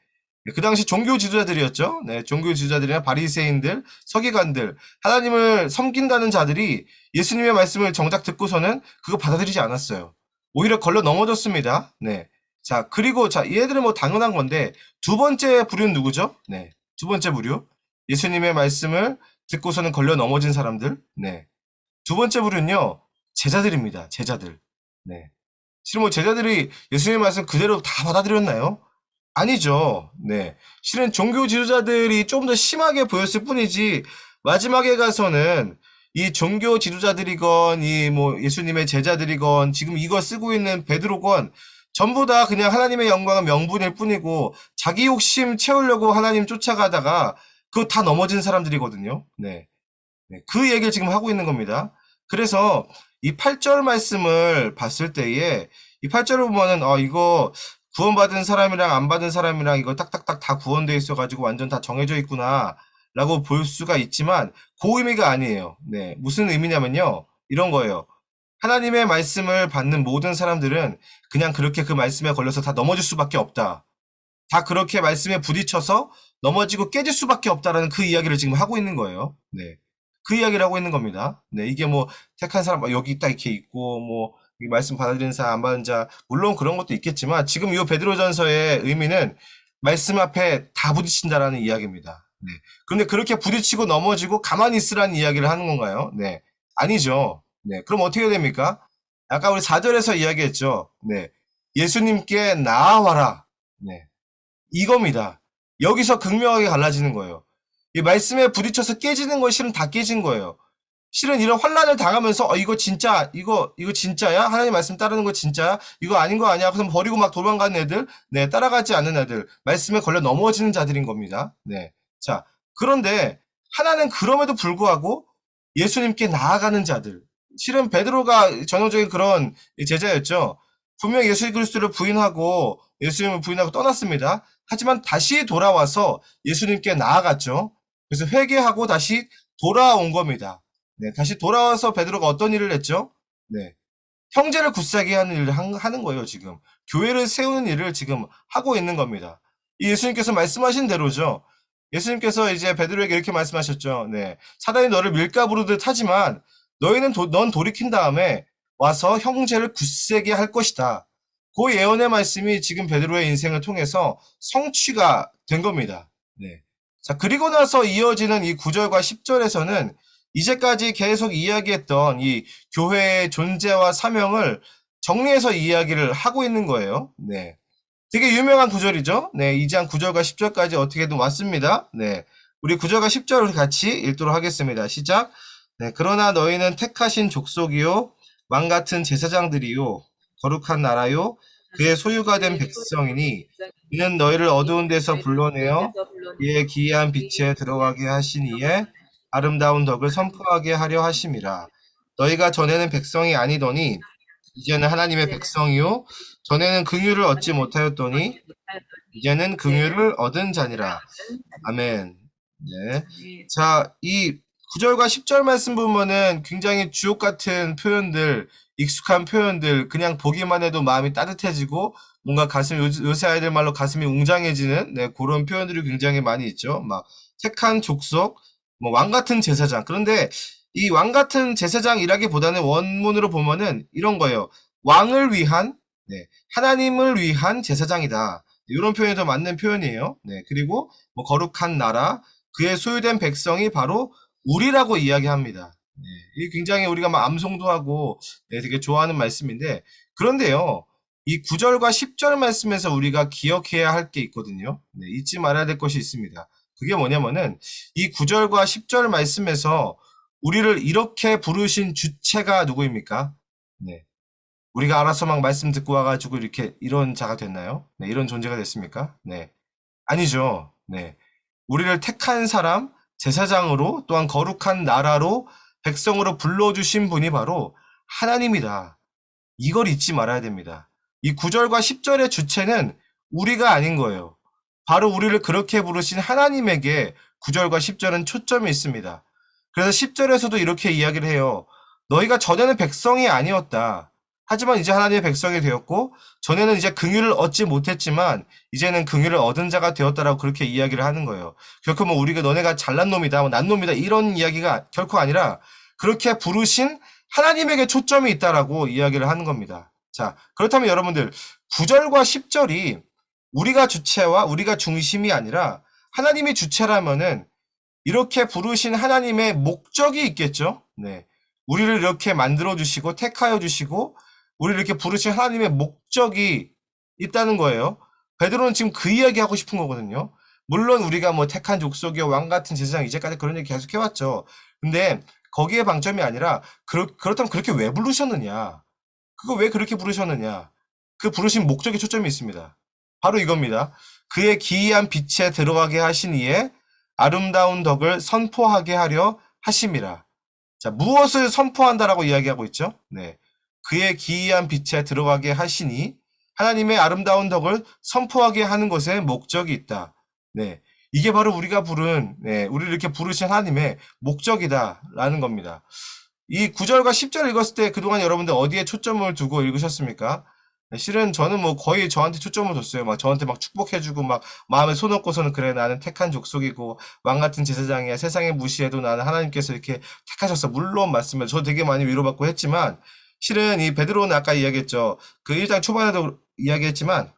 그 당시 종교 지도자들이었죠. 네, 종교 지도자들이나 바리새인들, 서기관들, 하나님을 섬긴다는 자들이 예수님의 말씀을 정작 듣고서는 그거 받아들이지 않았어요. 오히려 걸러 넘어졌습니다. 네. 자, 그리고 자, 얘들은 뭐 당연한 건데 두 번째 부류는 누구죠? 네. 두 번째 부류. 예수님의 말씀을 듣고서는 걸려 넘어진 사람들. 네. 두 번째 부류는요. 제자들입니다. 제자들. 네. 실은 뭐 제자들이 예수님의 말씀 그대로 다 받아들였나요? 아니죠. 네. 실은 종교 지도자들이 좀 더 심하게 보였을 뿐이지, 마지막에 가서는 이 종교 지도자들이건, 이 뭐 예수님의 제자들이건, 지금 이거 쓰고 있는 베드로건, 전부 다 그냥 하나님의 영광은 명분일 뿐이고, 자기 욕심 채우려고 하나님 쫓아가다가, 그거 다 넘어진 사람들이거든요. 네. 네, 그 얘기를 지금 하고 있는 겁니다. 그래서 이 8절 말씀을 봤을 때에 이 8절을 보면은 이거 구원받은 사람이랑 안 받은 사람이랑 이거 딱딱딱 다 구원돼 있어가지고 완전 다 정해져 있구나 라고 볼 수가 있지만 그 의미가 아니에요. 네, 무슨 의미냐면요. 이런 거예요. 하나님의 말씀을 받는 모든 사람들은 그냥 그렇게 그 말씀에 걸려서 다 넘어질 수밖에 없다. 다 그렇게 말씀에 부딪혀서 넘어지고 깨질 수밖에 없다라는 그 이야기를 지금 하고 있는 거예요. 네. 그 이야기를 하고 있는 겁니다. 네. 이게 뭐 택한 사람 여기 딱 이렇게 있고 뭐 이 말씀 받아들이는 사람 안 받은 자 물론 그런 것도 있겠지만 지금 이 베드로전서의 의미는 말씀 앞에 다 부딪힌다라는 이야기입니다. 네. 그런데 그렇게 부딪히고 넘어지고 가만히 있으라는 이야기를 하는 건가요? 네. 아니죠. 네. 그럼 어떻게 됩니까? 아까 우리 4절에서 이야기했죠. 네. 예수님께 나아와라. 네. 이겁니다. 여기서 극명하게 갈라지는 거예요. 이 말씀에 부딪혀서 깨지는 건 실은 다 깨진 거예요. 실은 이런 환란을 당하면서 이거 진짜 이거 진짜야? 하나님 말씀 따르는 거 진짜야? 이거 아닌 거 아니야? 그래서 버리고 막 도망가는 애들, 네, 따라가지 않는 애들, 말씀에 걸려 넘어지는 자들인 겁니다. 네. 자, 그런데 하나는 그럼에도 불구하고 예수님께 나아가는 자들. 실은 베드로가 전형적인 그런 제자였죠. 분명 예수 그리스도를 부인하고 예수님을 부인하고 떠났습니다. 하지만 다시 돌아와서 예수님께 나아갔죠. 그래서 회개하고 다시 돌아온 겁니다. 네, 다시 돌아와서 베드로가 어떤 일을 했죠? 네, 형제를 굳세게 하는 일을 하는 거예요, 지금. 교회를 세우는 일을 지금 하고 있는 겁니다. 이 예수님께서 말씀하신 대로죠. 예수님께서 이제 베드로에게 이렇게 말씀하셨죠. 네, 사단이 너를 밀가 부르듯 하지만 넌 돌이킨 다음에 와서 형제를 굳세게 할 것이다. 그 예언의 말씀이 지금 베드로의 인생을 통해서 성취가 된 겁니다. 네. 자, 그리고 나서 이어지는 이 9절과 10절에서는 이제까지 계속 이야기했던 이 교회의 존재와 사명을 정리해서 이야기를 하고 있는 거예요. 네. 되게 유명한 구절이죠. 네. 2장 9절과 10절까지 어떻게든 왔습니다. 네. 우리 9절과 10절을 같이 읽도록 하겠습니다. 시작. 네. 그러나 너희는 택하신 족속이요. 왕 같은 제사장들이요. 거룩한 나라요. 그의 소유가 된 백성이니 이는 너희를 어두운 데서 불러내어 그의 기이한 빛에 들어가게 하시니에 아름다운 덕을 선포하게 하려 하심이라. 너희가 전에는 백성이 아니더니 이제는 하나님의 백성이요 전에는 긍휼을 얻지 못하였더니 이제는 긍휼을 얻은 자니라. 아멘. 네. 자, 이 9절과 10절 말씀 보면은 굉장히 주옥 같은 표현들, 익숙한 표현들, 그냥 보기만 해도 마음이 따뜻해지고 뭔가 요새 아이들 말로 가슴이 웅장해지는 네, 그런 표현들이 굉장히 많이 있죠. 막 택한 족속, 뭐 왕 같은 제사장. 그런데 이 왕 같은 제사장이라기보다는 원문으로 보면은 이런 거예요. 왕을 위한, 네, 하나님을 위한 제사장이다. 이런 표현이 더 맞는 표현이에요. 네, 그리고 뭐 거룩한 나라, 그의 소유된 백성이 바로 우리라고 이야기합니다. 네, 이게 굉장히 우리가 막 암송도 하고 네, 되게 좋아하는 말씀인데 그런데요. 이 9절과 10절 말씀에서 우리가 기억해야 할 게 있거든요. 네, 잊지 말아야 될 것이 있습니다. 그게 뭐냐면은 이 9절과 10절 말씀에서 우리를 이렇게 부르신 주체가 누구입니까? 네. 우리가 알아서 막 말씀 듣고 와가지고 이렇게 이런 자가 됐나요? 네, 이런 존재가 됐습니까? 네. 아니죠. 네. 우리를 택한 사람, 제사장으로 또한 거룩한 나라로 백성으로 불러주신 분이 바로 하나님이다. 이걸 잊지 말아야 됩니다. 이 9절과 10절의 주체는 우리가 아닌 거예요. 바로 우리를 그렇게 부르신 하나님에게 9절과 10절은 초점이 있습니다. 그래서 10절에서도 이렇게 이야기를 해요. 너희가 전에는 백성이 아니었다. 하지만 이제 하나님의 백성이 되었고 전에는 이제 긍휼을 얻지 못했지만 이제는 긍휼을 얻은 자가 되었다라고 그렇게 이야기를 하는 거예요. 결코 뭐 우리가 너네가 잘난 놈이다, 뭐 난 놈이다 이런 이야기가 결코 아니라 그렇게 부르신 하나님에게 초점이 있다라고 이야기를 하는 겁니다. 자, 그렇다면 여러분들 9절과 10절이 우리가 주체와 우리가 중심이 아니라 하나님이 주체라면은 이렇게 부르신 하나님의 목적이 있겠죠. 네. 우리를 이렇게 만들어 주시고 택하여 주시고 우리를 이렇게 부르신 하나님의 목적이 있다는 거예요. 베드로는 지금 그 이야기 하고 싶은 거거든요. 물론 우리가 뭐 택한 족속이요 왕 같은 제사장 이제까지 그런 얘기 계속 해왔죠. 근데 거기에 방점이 아니라 그렇다면 그렇게 왜 부르셨느냐? 그거 왜 그렇게 부르셨느냐? 그 부르신 목적에 초점이 있습니다. 바로 이겁니다. 그의 기이한 빛에 들어가게 하신 이의 아름다운 덕을 선포하게 하려 하심이라. 자, 무엇을 선포한다라고 이야기하고 있죠? 네. 그의 기이한 빛에 들어가게 하시니 하나님의 아름다운 덕을 선포하게 하는 것에 목적이 있다. 네. 이게 바로 우리가 부른, 네, 우리를 이렇게 부르신 하나님의 목적이다라는 겁니다. 이 9절과 10절 읽었을 때 그동안 여러분들 어디에 초점을 두고 읽으셨습니까? 네, 실은 저는 뭐 거의 저한테 초점을 뒀어요. 막 저한테 막 축복해주고 막 마음에 손 얹고서는 그래 나는 택한 족속이고 왕 같은 제사장이야. 세상에 무시해도 나는 하나님께서 이렇게 택하셨어. 물론 맞습니다. 저 되게 많이 위로받고 했지만 실은 이 베드로는 아까 이야기했죠. 그 1장 초반에도 이야기했지만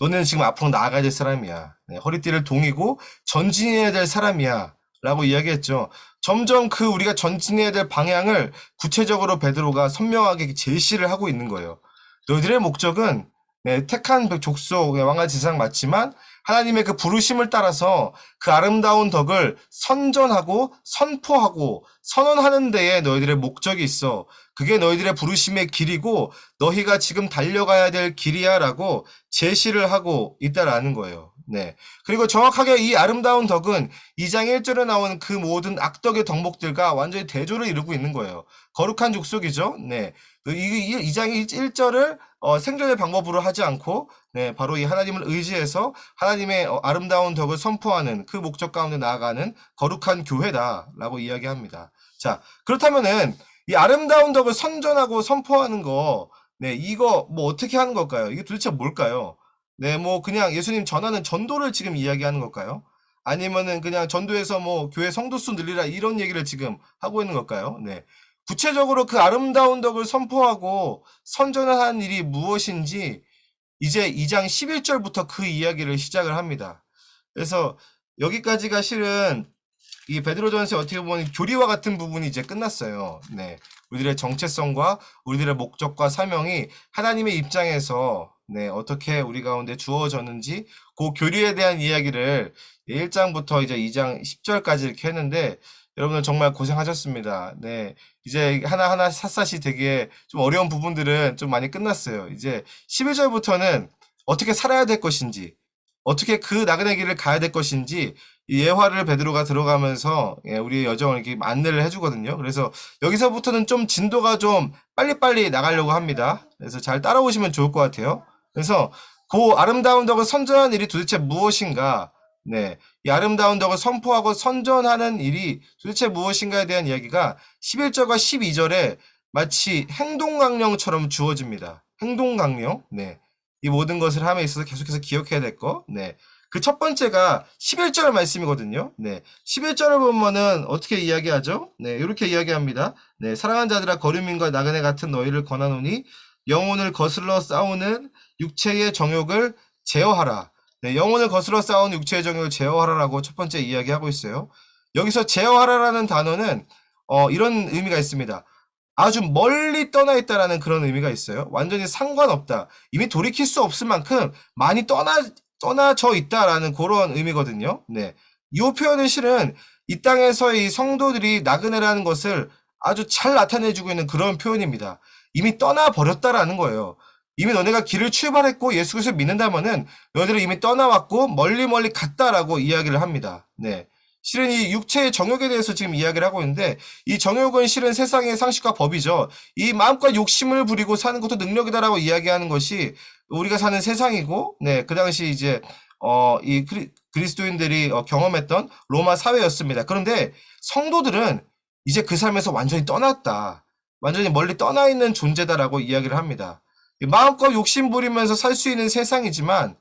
너는 지금 앞으로 나아가야 될 사람이야. 네, 허리띠를 동이고 전진해야 될 사람이야. 라고 이야기했죠. 점점 그 우리가 전진해야 될 방향을 구체적으로 베드로가 선명하게 제시를 하고 있는 거예요. 너희들의 목적은 네, 택한 족속, 왕과 제사장 맞지만 하나님의 그 부르심을 따라서 그 아름다운 덕을 선전하고 선포하고 선언하는 데에 너희들의 목적이 있어. 그게 너희들의 부르심의 길이고 너희가 지금 달려가야 될 길이야라고 제시를 하고 있다라는 거예요. 네. 그리고 정확하게 이 아름다운 덕은 2장 1절에 나오는 그 모든 악덕의 덕목들과 완전히 대조를 이루고 있는 거예요. 거룩한 족속이죠. 네. 이 2장 1절을 생존의 방법으로 하지 않고 네, 바로 이 하나님을 의지해서 하나님의 아름다운 덕을 선포하는 그 목적 가운데 나아가는 거룩한 교회다라고 이야기합니다. 자, 그렇다면은 이 아름다운 덕을 선전하고 선포하는 거, 네, 이거 뭐 어떻게 하는 걸까요? 이게 도대체 뭘까요? 네, 뭐 그냥 예수님 전하는 전도를 지금 이야기하는 걸까요? 아니면은 그냥 전도해서 뭐 교회 성도 수 늘리라 이런 얘기를 지금 하고 있는 걸까요? 네. 구체적으로 그 아름다운 덕을 선포하고 선전하는 일이 무엇인지 이제 2장 11절부터 그 이야기를 시작을 합니다. 그래서 여기까지가 실은 이 베드로전서의 어떻게 보면 교리와 같은 부분이 이제 끝났어요. 네. 우리들의 정체성과 우리들의 목적과 사명이 하나님의 입장에서 네, 어떻게 우리 가운데 주어졌는지 그 교리에 대한 이야기를 1장부터 이제 2장 10절까지 이렇게 했는데 여러분들 정말 고생하셨습니다. 네. 이제 하나하나 샅샅이 되게 좀 어려운 부분들은 좀 많이 끝났어요. 이제 11절부터는 어떻게 살아야 될 것인지, 어떻게 그 나그네 길을 가야 될 것인지 이 예화를 베드로가 들어가면서 우리의 여정을 이렇게 안내를 해주거든요. 그래서 여기서부터는 좀 진도가 좀 빨리빨리 나가려고 합니다. 그래서 잘 따라오시면 좋을 것 같아요. 그래서 그 아름다운 덕을 선전하는 일이 도대체 무엇인가? 네, 이 아름다운 덕을 선포하고 선전하는 일이 도대체 무엇인가에 대한 이야기가 11절과 12절에 마치 행동강령처럼 주어집니다. 행동강령. 네. 이 모든 것을 함에 있어서 계속해서 기억해야 될 거. 네. 그 첫 번째가 11절 말씀이거든요. 네. 11절을 보면은 어떻게 이야기하죠? 네. 이렇게 이야기합니다. 네. 사랑하는 자들아 거류민과 나그네 같은 너희를 권하노니 영혼을 거슬러 싸우는 육체의 정욕을 제어하라. 네. 영혼을 거슬러 싸우는 육체의 정욕을 제어하라라고 첫 번째 이야기하고 있어요. 여기서 제어하라라는 단어는 이런 의미가 있습니다. 아주 멀리 떠나 있다라는 그런 의미가 있어요. 완전히 상관없다. 이미 돌이킬 수 없을 만큼 많이 떠나져 있다라는 그런 의미거든요. 네. 이 표현은 실은 이 땅에서의 이 성도들이 나그네라는 것을 아주 잘 나타내주고 있는 그런 표현입니다. 이미 떠나버렸다라는 거예요. 이미 너네가 길을 출발했고 예수 그리스도를 믿는다면은 너희들은 이미 떠나왔고 멀리 갔다라고 이야기를 합니다. 네. 실은 이 육체의 정욕에 대해서 지금 이야기를 하고 있는데 이 정욕은 실은 세상의 상식과 법이죠. 이 마음과 욕심을 부리고 사는 것도 능력이다라고 이야기하는 것이 우리가 사는 세상이고, 네, 그 당시 이제 이 그리스도인들이 경험했던 로마 사회였습니다. 그런데 성도들은 이제 그 삶에서 완전히 떠났다. 완전히 멀리 떠나 있는 존재다라고 이야기를 합니다. 마음껏 욕심 부리면서 살 수 있는 세상이지만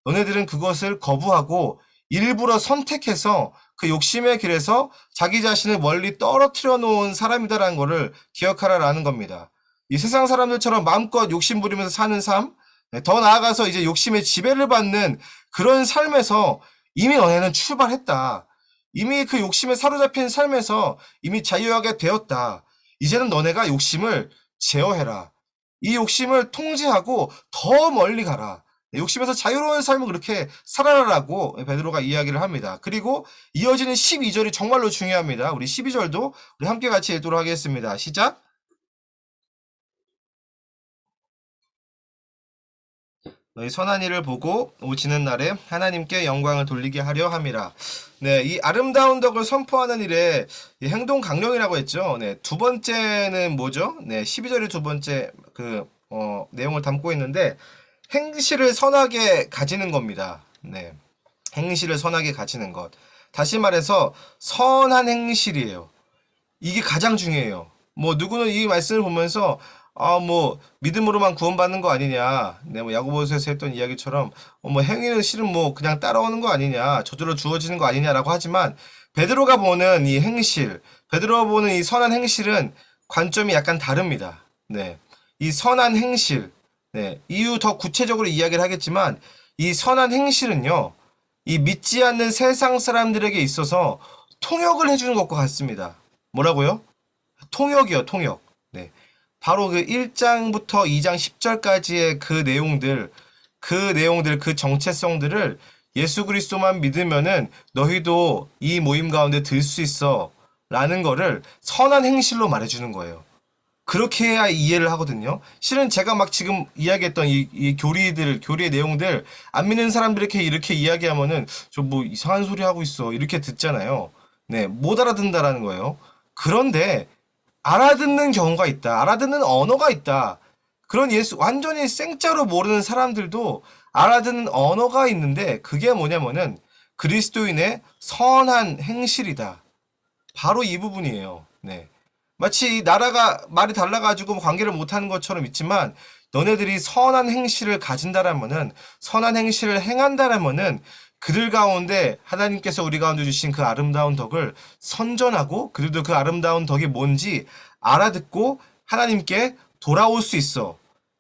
너네들은 그것을 거부하고 일부러 선택해서 그 욕심의 길에서 자기 자신을 멀리 떨어뜨려 놓은 사람이다라는 것을 기억하라라는 겁니다. 이 세상 사람들처럼 마음껏 욕심 부리면서 사는 삶, 더 나아가서 이제 욕심의 지배를 받는 그런 삶에서 이미 너네는 출발했다. 이미 그 욕심에 사로잡힌 삶에서 이미 자유하게 되었다. 이제는 너네가 욕심을 제어해라. 이 욕심을 통제하고 더 멀리 가라. 욕심에서 자유로운 삶을 그렇게 살아라라고 베드로가 이야기를 합니다. 그리고 이어지는 12절이 정말로 중요합니다. 우리 12절도 우리 함께 같이 읽도록 하겠습니다. 시작! 너희 선한 일을 보고 오시는 날에 하나님께 영광을 돌리게 하려 함이라. 네, 이 아름다운 덕을 선포하는 일에 이 행동 강령이라고 했죠. 네, 두 번째는 뭐죠? 네, 12절의 두 번째 내용을 담고 있는데 행실을 선하게 가지는 겁니다. 네, 행실을 선하게 가지는 것. 다시 말해서 선한 행실이에요. 이게 가장 중요해요. 뭐 누구는 이 말씀을 보면서 뭐 믿음으로만 구원받는 거 아니냐. 네, 뭐 야고보서에서 했던 이야기처럼 뭐 행위는 실은 뭐 그냥 따라오는 거 아니냐. 저절로 주어지는 거 아니냐라고 하지만 베드로가 보는 이 행실, 베드로가 보는 이 선한 행실은 관점이 약간 다릅니다. 네. 이 선한 행실, 네. 이유 더 구체적으로 이야기를 하겠지만 이 선한 행실은요. 이 믿지 않는 세상 사람들에게 있어서 통역을 해주는 것과 같습니다. 뭐라고요? 통역이요, 통역. 네. 바로 그 1장부터 2장 10절까지의 그 내용들, 그 정체성들을 예수 그리스도만 믿으면은 너희도 이 모임 가운데 들 수 있어. 라는 거를 선한 행실로 말해주는 거예요. 그렇게 해야 이해를 하거든요. 실은 제가 막 지금 이야기했던 이 교리의 내용들, 안 믿는 사람들에게 이렇게 이야기하면은, 저 뭐 이상한 소리 하고 있어. 이렇게 듣잖아요. 네, 못 알아듣는다라는 거예요. 그런데, 알아듣는 경우가 있다. 알아듣는 언어가 있다. 그런 완전히 생짜로 모르는 사람들도 알아듣는 언어가 있는데, 그게 뭐냐면은, 그리스도인의 선한 행실이다. 바로 이 부분이에요. 네. 마치 나라가 말이 달라가지고 관계를 못하는 것처럼 있지만 너네들이 선한 행실을 가진다라면은 선한 행실을 행한다라면은 그들 가운데 하나님께서 우리 가운데 주신 그 아름다운 덕을 선전하고 그들도 그 아름다운 덕이 뭔지 알아듣고 하나님께 돌아올 수 있어.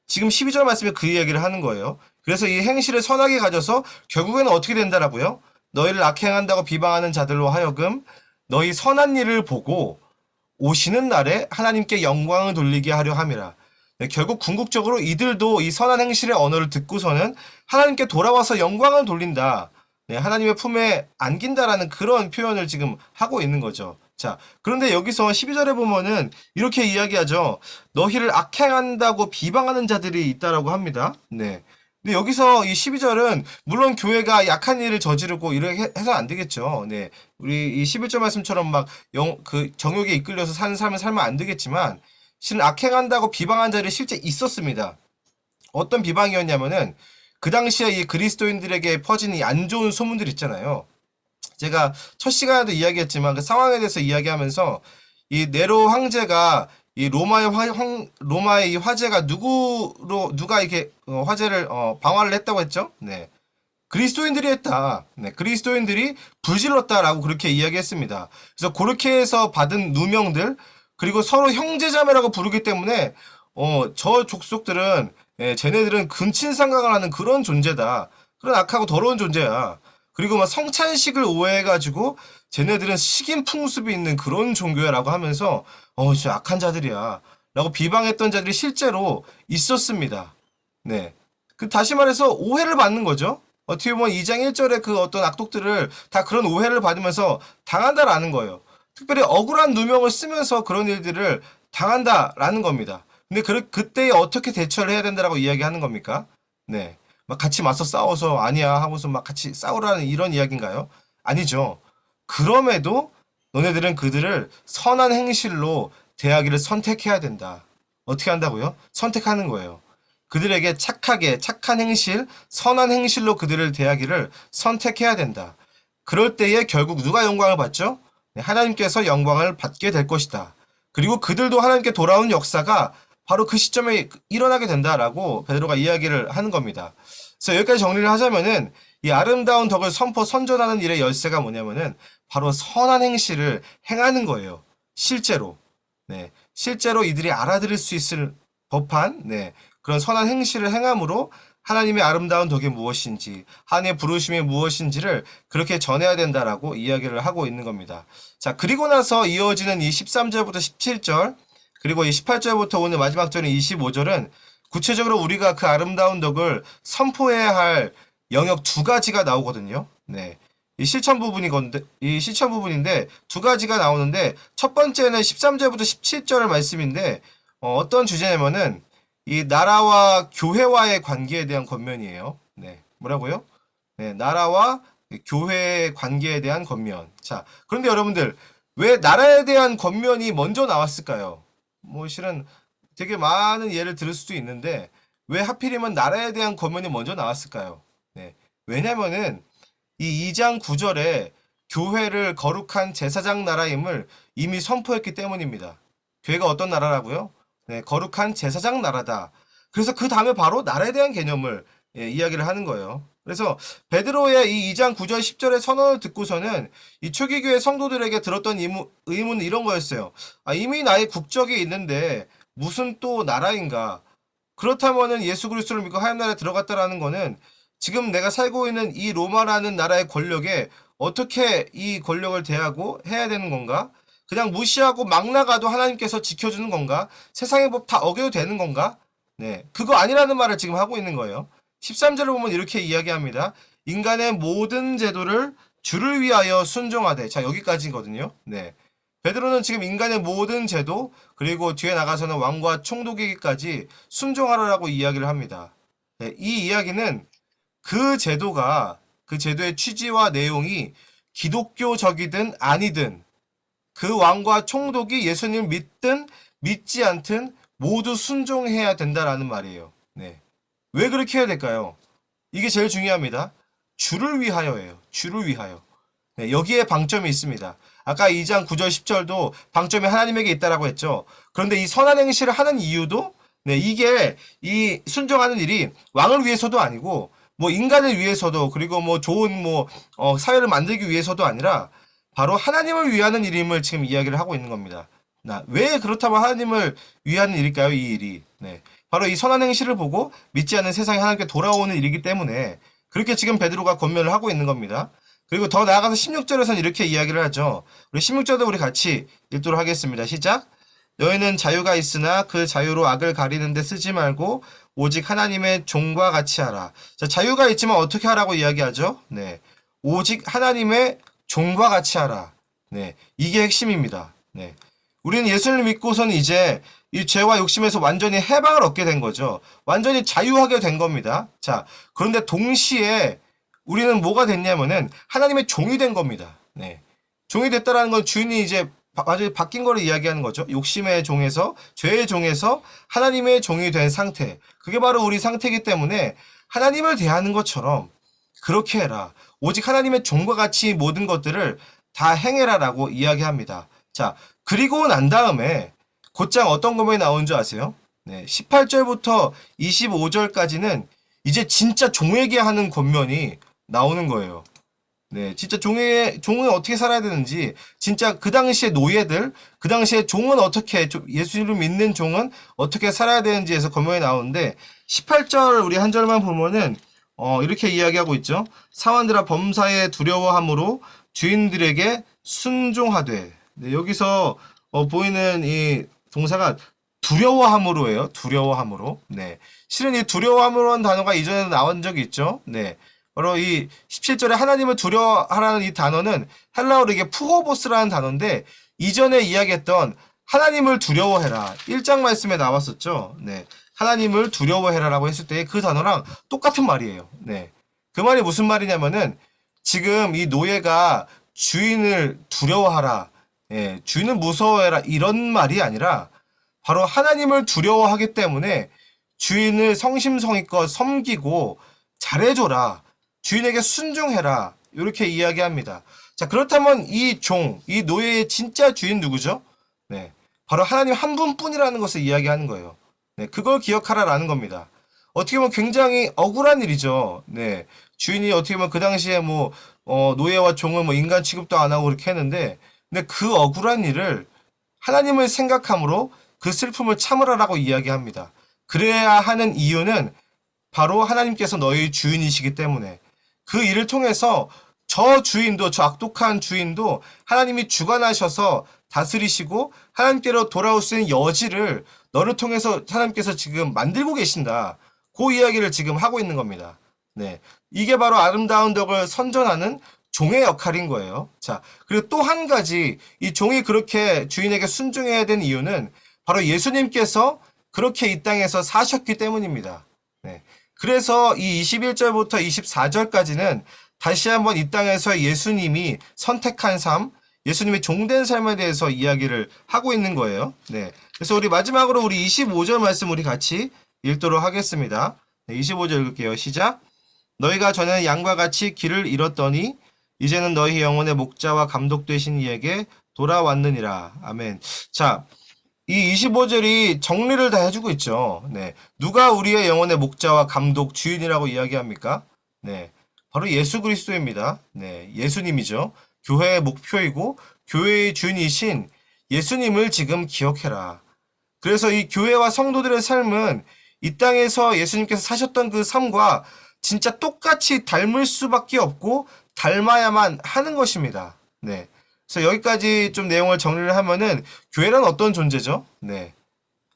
지금 12절 말씀에 그 이야기를 하는 거예요. 그래서 이 행실을 선하게 가져서 결국에는 어떻게 된다라고요? 너희를 악행한다고 비방하는 자들로 하여금 너희 선한 일을 보고 오시는 날에 하나님께 영광을 돌리게 하려 함이라. 네, 결국 궁극적으로 이들도 이 선한 행실의 언어를 듣고서는 하나님께 돌아와서 영광을 돌린다. 네, 하나님의 품에 안긴다라는 그런 표현을 지금 하고 있는 거죠. 자, 그런데 여기서 12절에 보면은 이렇게 이야기하죠. 너희를 악행한다고 비방하는 자들이 있다라고 합니다. 네. 근데 여기서 이 12절은 물론 교회가 약한 일을 저지르고 이렇게 해서 안 되겠죠. 네. 우리 이 11절 말씀처럼 막 정욕에 이끌려서 사는 삶을 살면 안 되겠지만 실은 악행한다고 비방한 자들이 실제 있었습니다. 어떤 비방이었냐면은 그 당시에 이 그리스도인들에게 퍼진 이 안 좋은 소문들 있잖아요. 제가 첫 시간에도 이야기했지만 그 상황에 대해서 이야기하면서 이 네로 황제가 이 로마의 이 화제가 누가 이렇게 화제를 방화를 했다고 했죠? 네. 그리스도인들이 했다. 네. 그리스도인들이 불질렀다라고 그렇게 이야기했습니다. 그래서 그렇게 해서 받은 누명들 그리고 서로 형제자매라고 부르기 때문에 저 족속들은 쟤네들은 근친상간을 하는 그런 존재다. 그런 악하고 더러운 존재야. 그리고 막 성찬식을 오해해가지고 쟤네들은 식인 풍습이 있는 그런 종교야라고 하면서 진짜 악한 자들이야 라고 비방했던 자들이 실제로 있었습니다. 네. 다시 말해서 오해를 받는 거죠. 어떻게 보면 2장 1절의 그 어떤 악독들을 다 그런 오해를 받으면서 당한다라는 거예요. 특별히 억울한 누명을 쓰면서 그런 일들을 당한다라는 겁니다. 근데 그때 어떻게 대처를 해야 된다라고 이야기하는 겁니까? 네. 막 같이 맞서 싸워서 아니야 하고서 막 같이 싸우라는 이런 이야기인가요? 아니죠. 그럼에도 너네들은 그들을 선한 행실로 대하기를 선택해야 된다. 어떻게 한다고요? 선택하는 거예요. 그들에게 착하게 착한 행실, 선한 행실로 그들을 대하기를 선택해야 된다. 그럴 때에 결국 누가 영광을 받죠? 네, 하나님께서 영광을 받게 될 것이다. 그리고 그들도 하나님께 돌아온 역사가 바로 그 시점에 일어나게 된다라고 베드로가 이야기를 하는 겁니다. 그래서 여기까지 정리를 하자면은 이 아름다운 덕을 선전하는 일의 열쇠가 뭐냐면은 바로 선한 행실을 행하는 거예요. 실제로. 네. 실제로 이들이 알아들을 수 있을 법한, 네. 그런 선한 행실을 행함으로 하나님의 아름다운 덕이 무엇인지, 하나님의 부르심이 무엇인지를 그렇게 전해야 된다라고 이야기를 하고 있는 겁니다. 자, 그리고 나서 이어지는 이 13절부터 17절, 그리고 이 18절부터 오늘 마지막 절인 25절은 구체적으로 우리가 그 아름다운 덕을 선포해야 할 영역 두 가지가 나오거든요. 네. 이 실천 부분인데 두 가지가 나오는데 첫 번째는 13절부터 17절의 말씀인데 어떤 주제냐면은 이 나라와 교회와의 관계에 대한 권면이에요. 네. 뭐라고요? 네, 나라와 교회의 관계에 대한 권면. 자, 그런데 여러분들 왜 나라에 대한 권면이 먼저 나왔을까요? 뭐 실은 되게 많은 예를 들을 수도 있는데 왜 하필이면 나라에 대한 권면이 먼저 나왔을까요? 네. 왜냐면은 이 2장 9절에 교회를 거룩한 제사장 나라임을 이미 선포했기 때문입니다. 교회가 어떤 나라라고요? 네, 거룩한 제사장 나라다. 그래서 그 다음에 바로 나라에 대한 개념을 이야기를 하는 거예요. 그래서 베드로의 이 2장 9절 10절의 선언을 듣고서는 이 초기교회 성도들에게 들었던 의문은 이런 거였어요. 아, 이미 나의 국적이 있는데 무슨 또 나라인가? 그렇다면은 예수 그리스도를 믿고 하나님 나라에 들어갔다라는 거는 지금 내가 살고 있는 이 로마라는 나라의 권력에 어떻게 이 권력을 대하고 해야 되는 건가? 그냥 무시하고 막 나가도 하나님께서 지켜주는 건가? 세상의 법 다 어겨도 되는 건가? 네, 그거 아니라는 말을 지금 하고 있는 거예요. 13절을 보면 이렇게 이야기합니다. 인간의 모든 제도를 주를 위하여 순종하되. 자, 여기까지거든요. 네. 베드로는 지금 인간의 모든 제도, 그리고 뒤에 나가서는 왕과 총독에게까지 순종하라고 이야기를 합니다. 네, 이 이야기는 그 제도의 취지와 내용이 기독교적이든 아니든 그 왕과 총독이 예수님을 믿든 믿지 않든 모두 순종해야 된다라는 말이에요. 네. 왜 그렇게 해야 될까요? 이게 제일 중요합니다. 주를 위하여예요. 주를 위하여. 네, 여기에 방점이 있습니다. 아까 2장 9절 10절도 방점이 하나님에게 있다라고 했죠. 그런데 이 선한 행실을 하는 이유도 네, 이게 이 순종하는 일이 왕을 위해서도 아니고 뭐 인간을 위해서도 그리고 뭐 좋은 사회를 만들기 위해서도 아니라 바로 하나님을 위하는 일임을 지금 이야기를 하고 있는 겁니다. 왜 그렇다면 하나님을 위하는 일일까요? 이 일이. 네. 바로 이 선한 행실을 보고 믿지 않는 세상이 하나님께 돌아오는 일이기 때문에 그렇게 지금 베드로가 권면을 하고 있는 겁니다. 그리고 더 나아가서 16절에서는 이렇게 이야기를 하죠. 우리 16절도 우리 같이 읽도록 하겠습니다. 시작. 너희는 자유가 있으나 그 자유로 악을 가리는 데 쓰지 말고 오직 하나님의 종과 같이 하라. 자, 자유가 있지만 어떻게 하라고 이야기하죠? 네. 오직 하나님의 종과 같이 하라. 네. 이게 핵심입니다. 네. 우리는 예수를 믿고서는 이제 이 죄와 욕심에서 완전히 해방을 얻게 된 거죠. 완전히 자유하게 된 겁니다. 자, 그런데 동시에 우리는 뭐가 됐냐면은 하나님의 종이 된 겁니다. 네. 종이 됐다라는 건 주인이 이제 완전히 바뀐 거를 이야기하는 거죠. 욕심의 종에서, 죄의 종에서 하나님의 종이 된 상태. 그게 바로 우리 상태이기 때문에 하나님을 대하는 것처럼 그렇게 해라. 오직 하나님의 종과 같이 모든 것들을 다 행해라라고 이야기합니다. 자, 그리고 난 다음에 곧장 어떤 것만이 나오는 줄 아세요? 네, 18절부터 25절까지는 이제 진짜 종에게 하는 권면이 나오는 거예요. 네, 진짜 종은 어떻게 살아야 되는지, 진짜 그 당시에 노예들, 그 당시에 종은 어떻게, 예수님을 믿는 종은 어떻게 살아야 되는지에서 권면이 나오는데, 18절 우리 한 절만 보면은, 이렇게 이야기하고 있죠. 사원들아 범사에 두려워함으로 주인들에게 순종하되. 네, 여기서, 보이는 이 동사가 두려워함으로예요. 두려워함으로. 네. 실은 이 두려워함으로라는 단어가 이전에도 나온 적이 있죠. 네. 바로 이 17절에 하나님을 두려워하라는 이 단어는 헬라어로 이게 푸호보스라는 단어인데 이전에 이야기했던 하나님을 두려워해라 1장 말씀에 나왔었죠. 네. 하나님을 두려워해라라고 했을 때 그 단어랑 똑같은 말이에요. 네. 그 말이 무슨 말이냐면은 지금 이 노예가 주인을 두려워하라, 예, 주인을 무서워해라 이런 말이 아니라 바로 하나님을 두려워하기 때문에 주인을 성심성의껏 섬기고 잘해줘라, 주인에게 순종해라 이렇게 이야기합니다. 자, 그렇다면 이 종, 이 노예의 진짜 주인 누구죠? 네, 바로 하나님 한 분뿐이라는 것을 이야기하는 거예요. 네, 그걸 기억하라라는 겁니다. 어떻게 보면 굉장히 억울한 일이죠. 네, 주인이 어떻게 보면 그 당시에 뭐 노예와 종을 뭐 인간 취급도 안 하고 그렇게 했는데, 근데 그 억울한 일을 하나님을 생각함으로 그 슬픔을 참으라라고 이야기합니다. 그래야 하는 이유는 바로 하나님께서 너희 주인이시기 때문에 그 일을 통해서 저 주인도, 저 악독한 주인도 하나님이 주관하셔서 다스리시고 하나님께로 돌아올 수 있는 여지를 너를 통해서 하나님께서 지금 만들고 계신다. 그 이야기를 지금 하고 있는 겁니다. 네, 이게 바로 아름다운 덕을 선전하는 종의 역할인 거예요. 자, 그리고 또 한 가지, 이 종이 그렇게 주인에게 순종해야 되는 이유는 바로 예수님께서 그렇게 이 땅에서 사셨기 때문입니다. 네, 그래서 이 21절부터 24절까지는 다시 한번 이 땅에서 예수님이 선택한 삶, 예수님의 종된 삶에 대해서 이야기를 하고 있는 거예요. 네, 그래서 우리 마지막으로 우리 25절 말씀 우리 같이 읽도록 하겠습니다. 네, 25절 읽을게요. 시작. 너희가 전에는 양과 같이 길을 잃었더니 이제는 너희 영혼의 목자와 감독 되신 이에게 돌아왔느니라. 아멘. 자, 이 25절이 정리를 다 해주고 있죠. 네, 누가 우리의 영혼의 목자와 감독, 주인이라고 이야기합니까? 네, 바로 예수 그리스도입니다. 네, 예수님이죠. 교회의 목표이고 교회의 주인이신 예수님을 지금 기억해라. 그래서 이 교회와 성도들의 삶은 이 땅에서 예수님께서 사셨던 그 삶과 진짜 똑같이 닮을 수밖에 없고 닮아야만 하는 것입니다. 네, 그래서 여기까지 좀 내용을 정리를 하면은 교회란 어떤 존재죠? 네,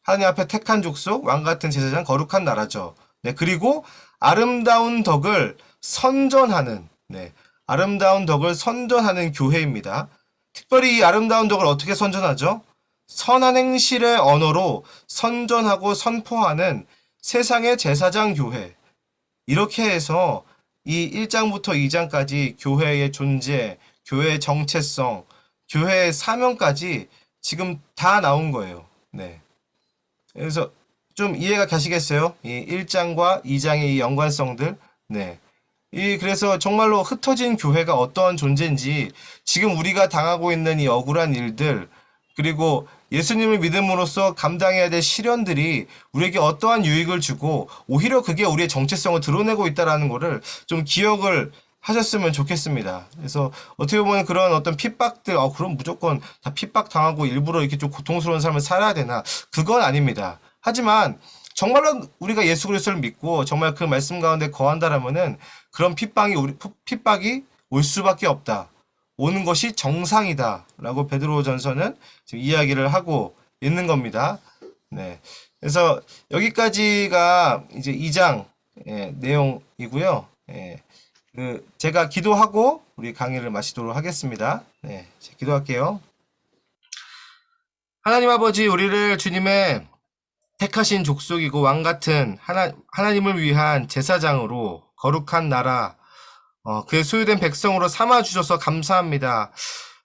하나님 앞에 택한 족속, 왕 같은 제사장, 거룩한 나라죠. 네, 그리고 아름다운 덕을 선전하는, 네, 아름다운 덕을 선전하는 교회입니다. 특별히 이 아름다운 덕을 어떻게 선전하죠? 선한 행실의 언어로 선전하고 선포하는 세상의 제사장 교회. 이렇게 해서 이 1장부터 2장까지 교회의 존재, 교회의 정체성, 교회의 사명까지 지금 다 나온 거예요. 네, 그래서 좀 이해가 가시겠어요? 이 1장과 2장의 이 연관성들. 네, 그래서 정말로 흩어진 교회가 어떠한 존재인지, 지금 우리가 당하고 있는 이 억울한 일들, 그리고 예수님을 믿음으로써 감당해야 될 시련들이 우리에게 어떠한 유익을 주고 오히려 그게 우리의 정체성을 드러내고 있다는 것을 좀 기억을 하셨으면 좋겠습니다. 그래서 어떻게 보면 그런 어떤 핍박들, 그럼 무조건 다 핍박 당하고 일부러 이렇게 좀 고통스러운 삶을 살아야 되나? 그건 아닙니다. 하지만 정말로 우리가 예수 그리스도를 믿고 정말 그 말씀 가운데 거한다라면은 그런 핍박이 올 수밖에 없다. 오는 것이 정상이다라고 베드로전서는 지금 이야기를 하고 있는 겁니다. 네, 그래서 여기까지가 이제 2장 내용이고요. 제가 기도하고 우리 강의를 마치도록 하겠습니다. 네, 기도할게요. 하나님 아버지, 우리를 주님의 택하신 족속이고 왕 같은 하나님을 위한 제사장으로 거룩한 나라, 그의 소유된 백성으로 삼아주셔서 감사합니다.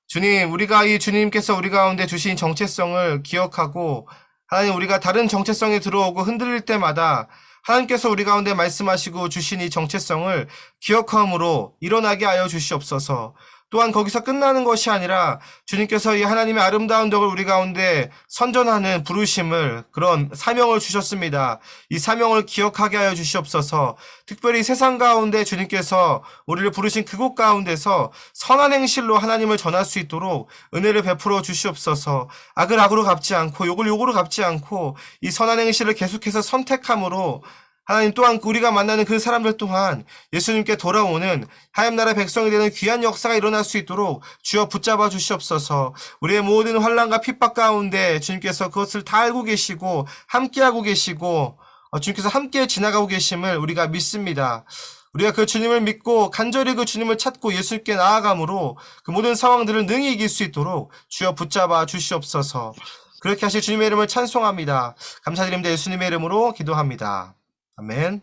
주님, 우리가 이 주님께서 우리 가운데 주신 정체성을 기억하고, 하나님, 우리가 다른 정체성에 들어오고 흔들릴 때마다 하나님께서 우리 가운데 말씀하시고 주신 이 정체성을 기억함으로 일어나게 하여 주시옵소서. 또한 거기서 끝나는 것이 아니라 주님께서 이 하나님의 아름다운 덕을 우리 가운데 선전하는 부르심을, 그런 사명을 주셨습니다. 이 사명을 기억하게 하여 주시옵소서. 특별히 세상 가운데 주님께서 우리를 부르신 그곳 가운데서 선한 행실로 하나님을 전할 수 있도록 은혜를 베풀어 주시옵소서. 악을 악으로 갚지 않고 욕을 욕으로 갚지 않고 이 선한 행실을 계속해서 선택함으로 하나님, 또한 우리가 만나는 그 사람들 또한 예수님께 돌아오는 하나님 나라의 백성이 되는 귀한 역사가 일어날 수 있도록 주여 붙잡아 주시옵소서. 우리의 모든 환난과 핍박 가운데 주님께서 그것을 다 알고 계시고 함께하고 계시고 주님께서 함께 지나가고 계심을 우리가 믿습니다. 우리가 그 주님을 믿고 간절히 그 주님을 찾고 예수님께 나아감으로 그 모든 상황들을 능히 이길 수 있도록 주여 붙잡아 주시옵소서. 그렇게 하실 주님의 이름을 찬송합니다. 감사드립니다. 예수님의 이름으로 기도합니다. 아멘.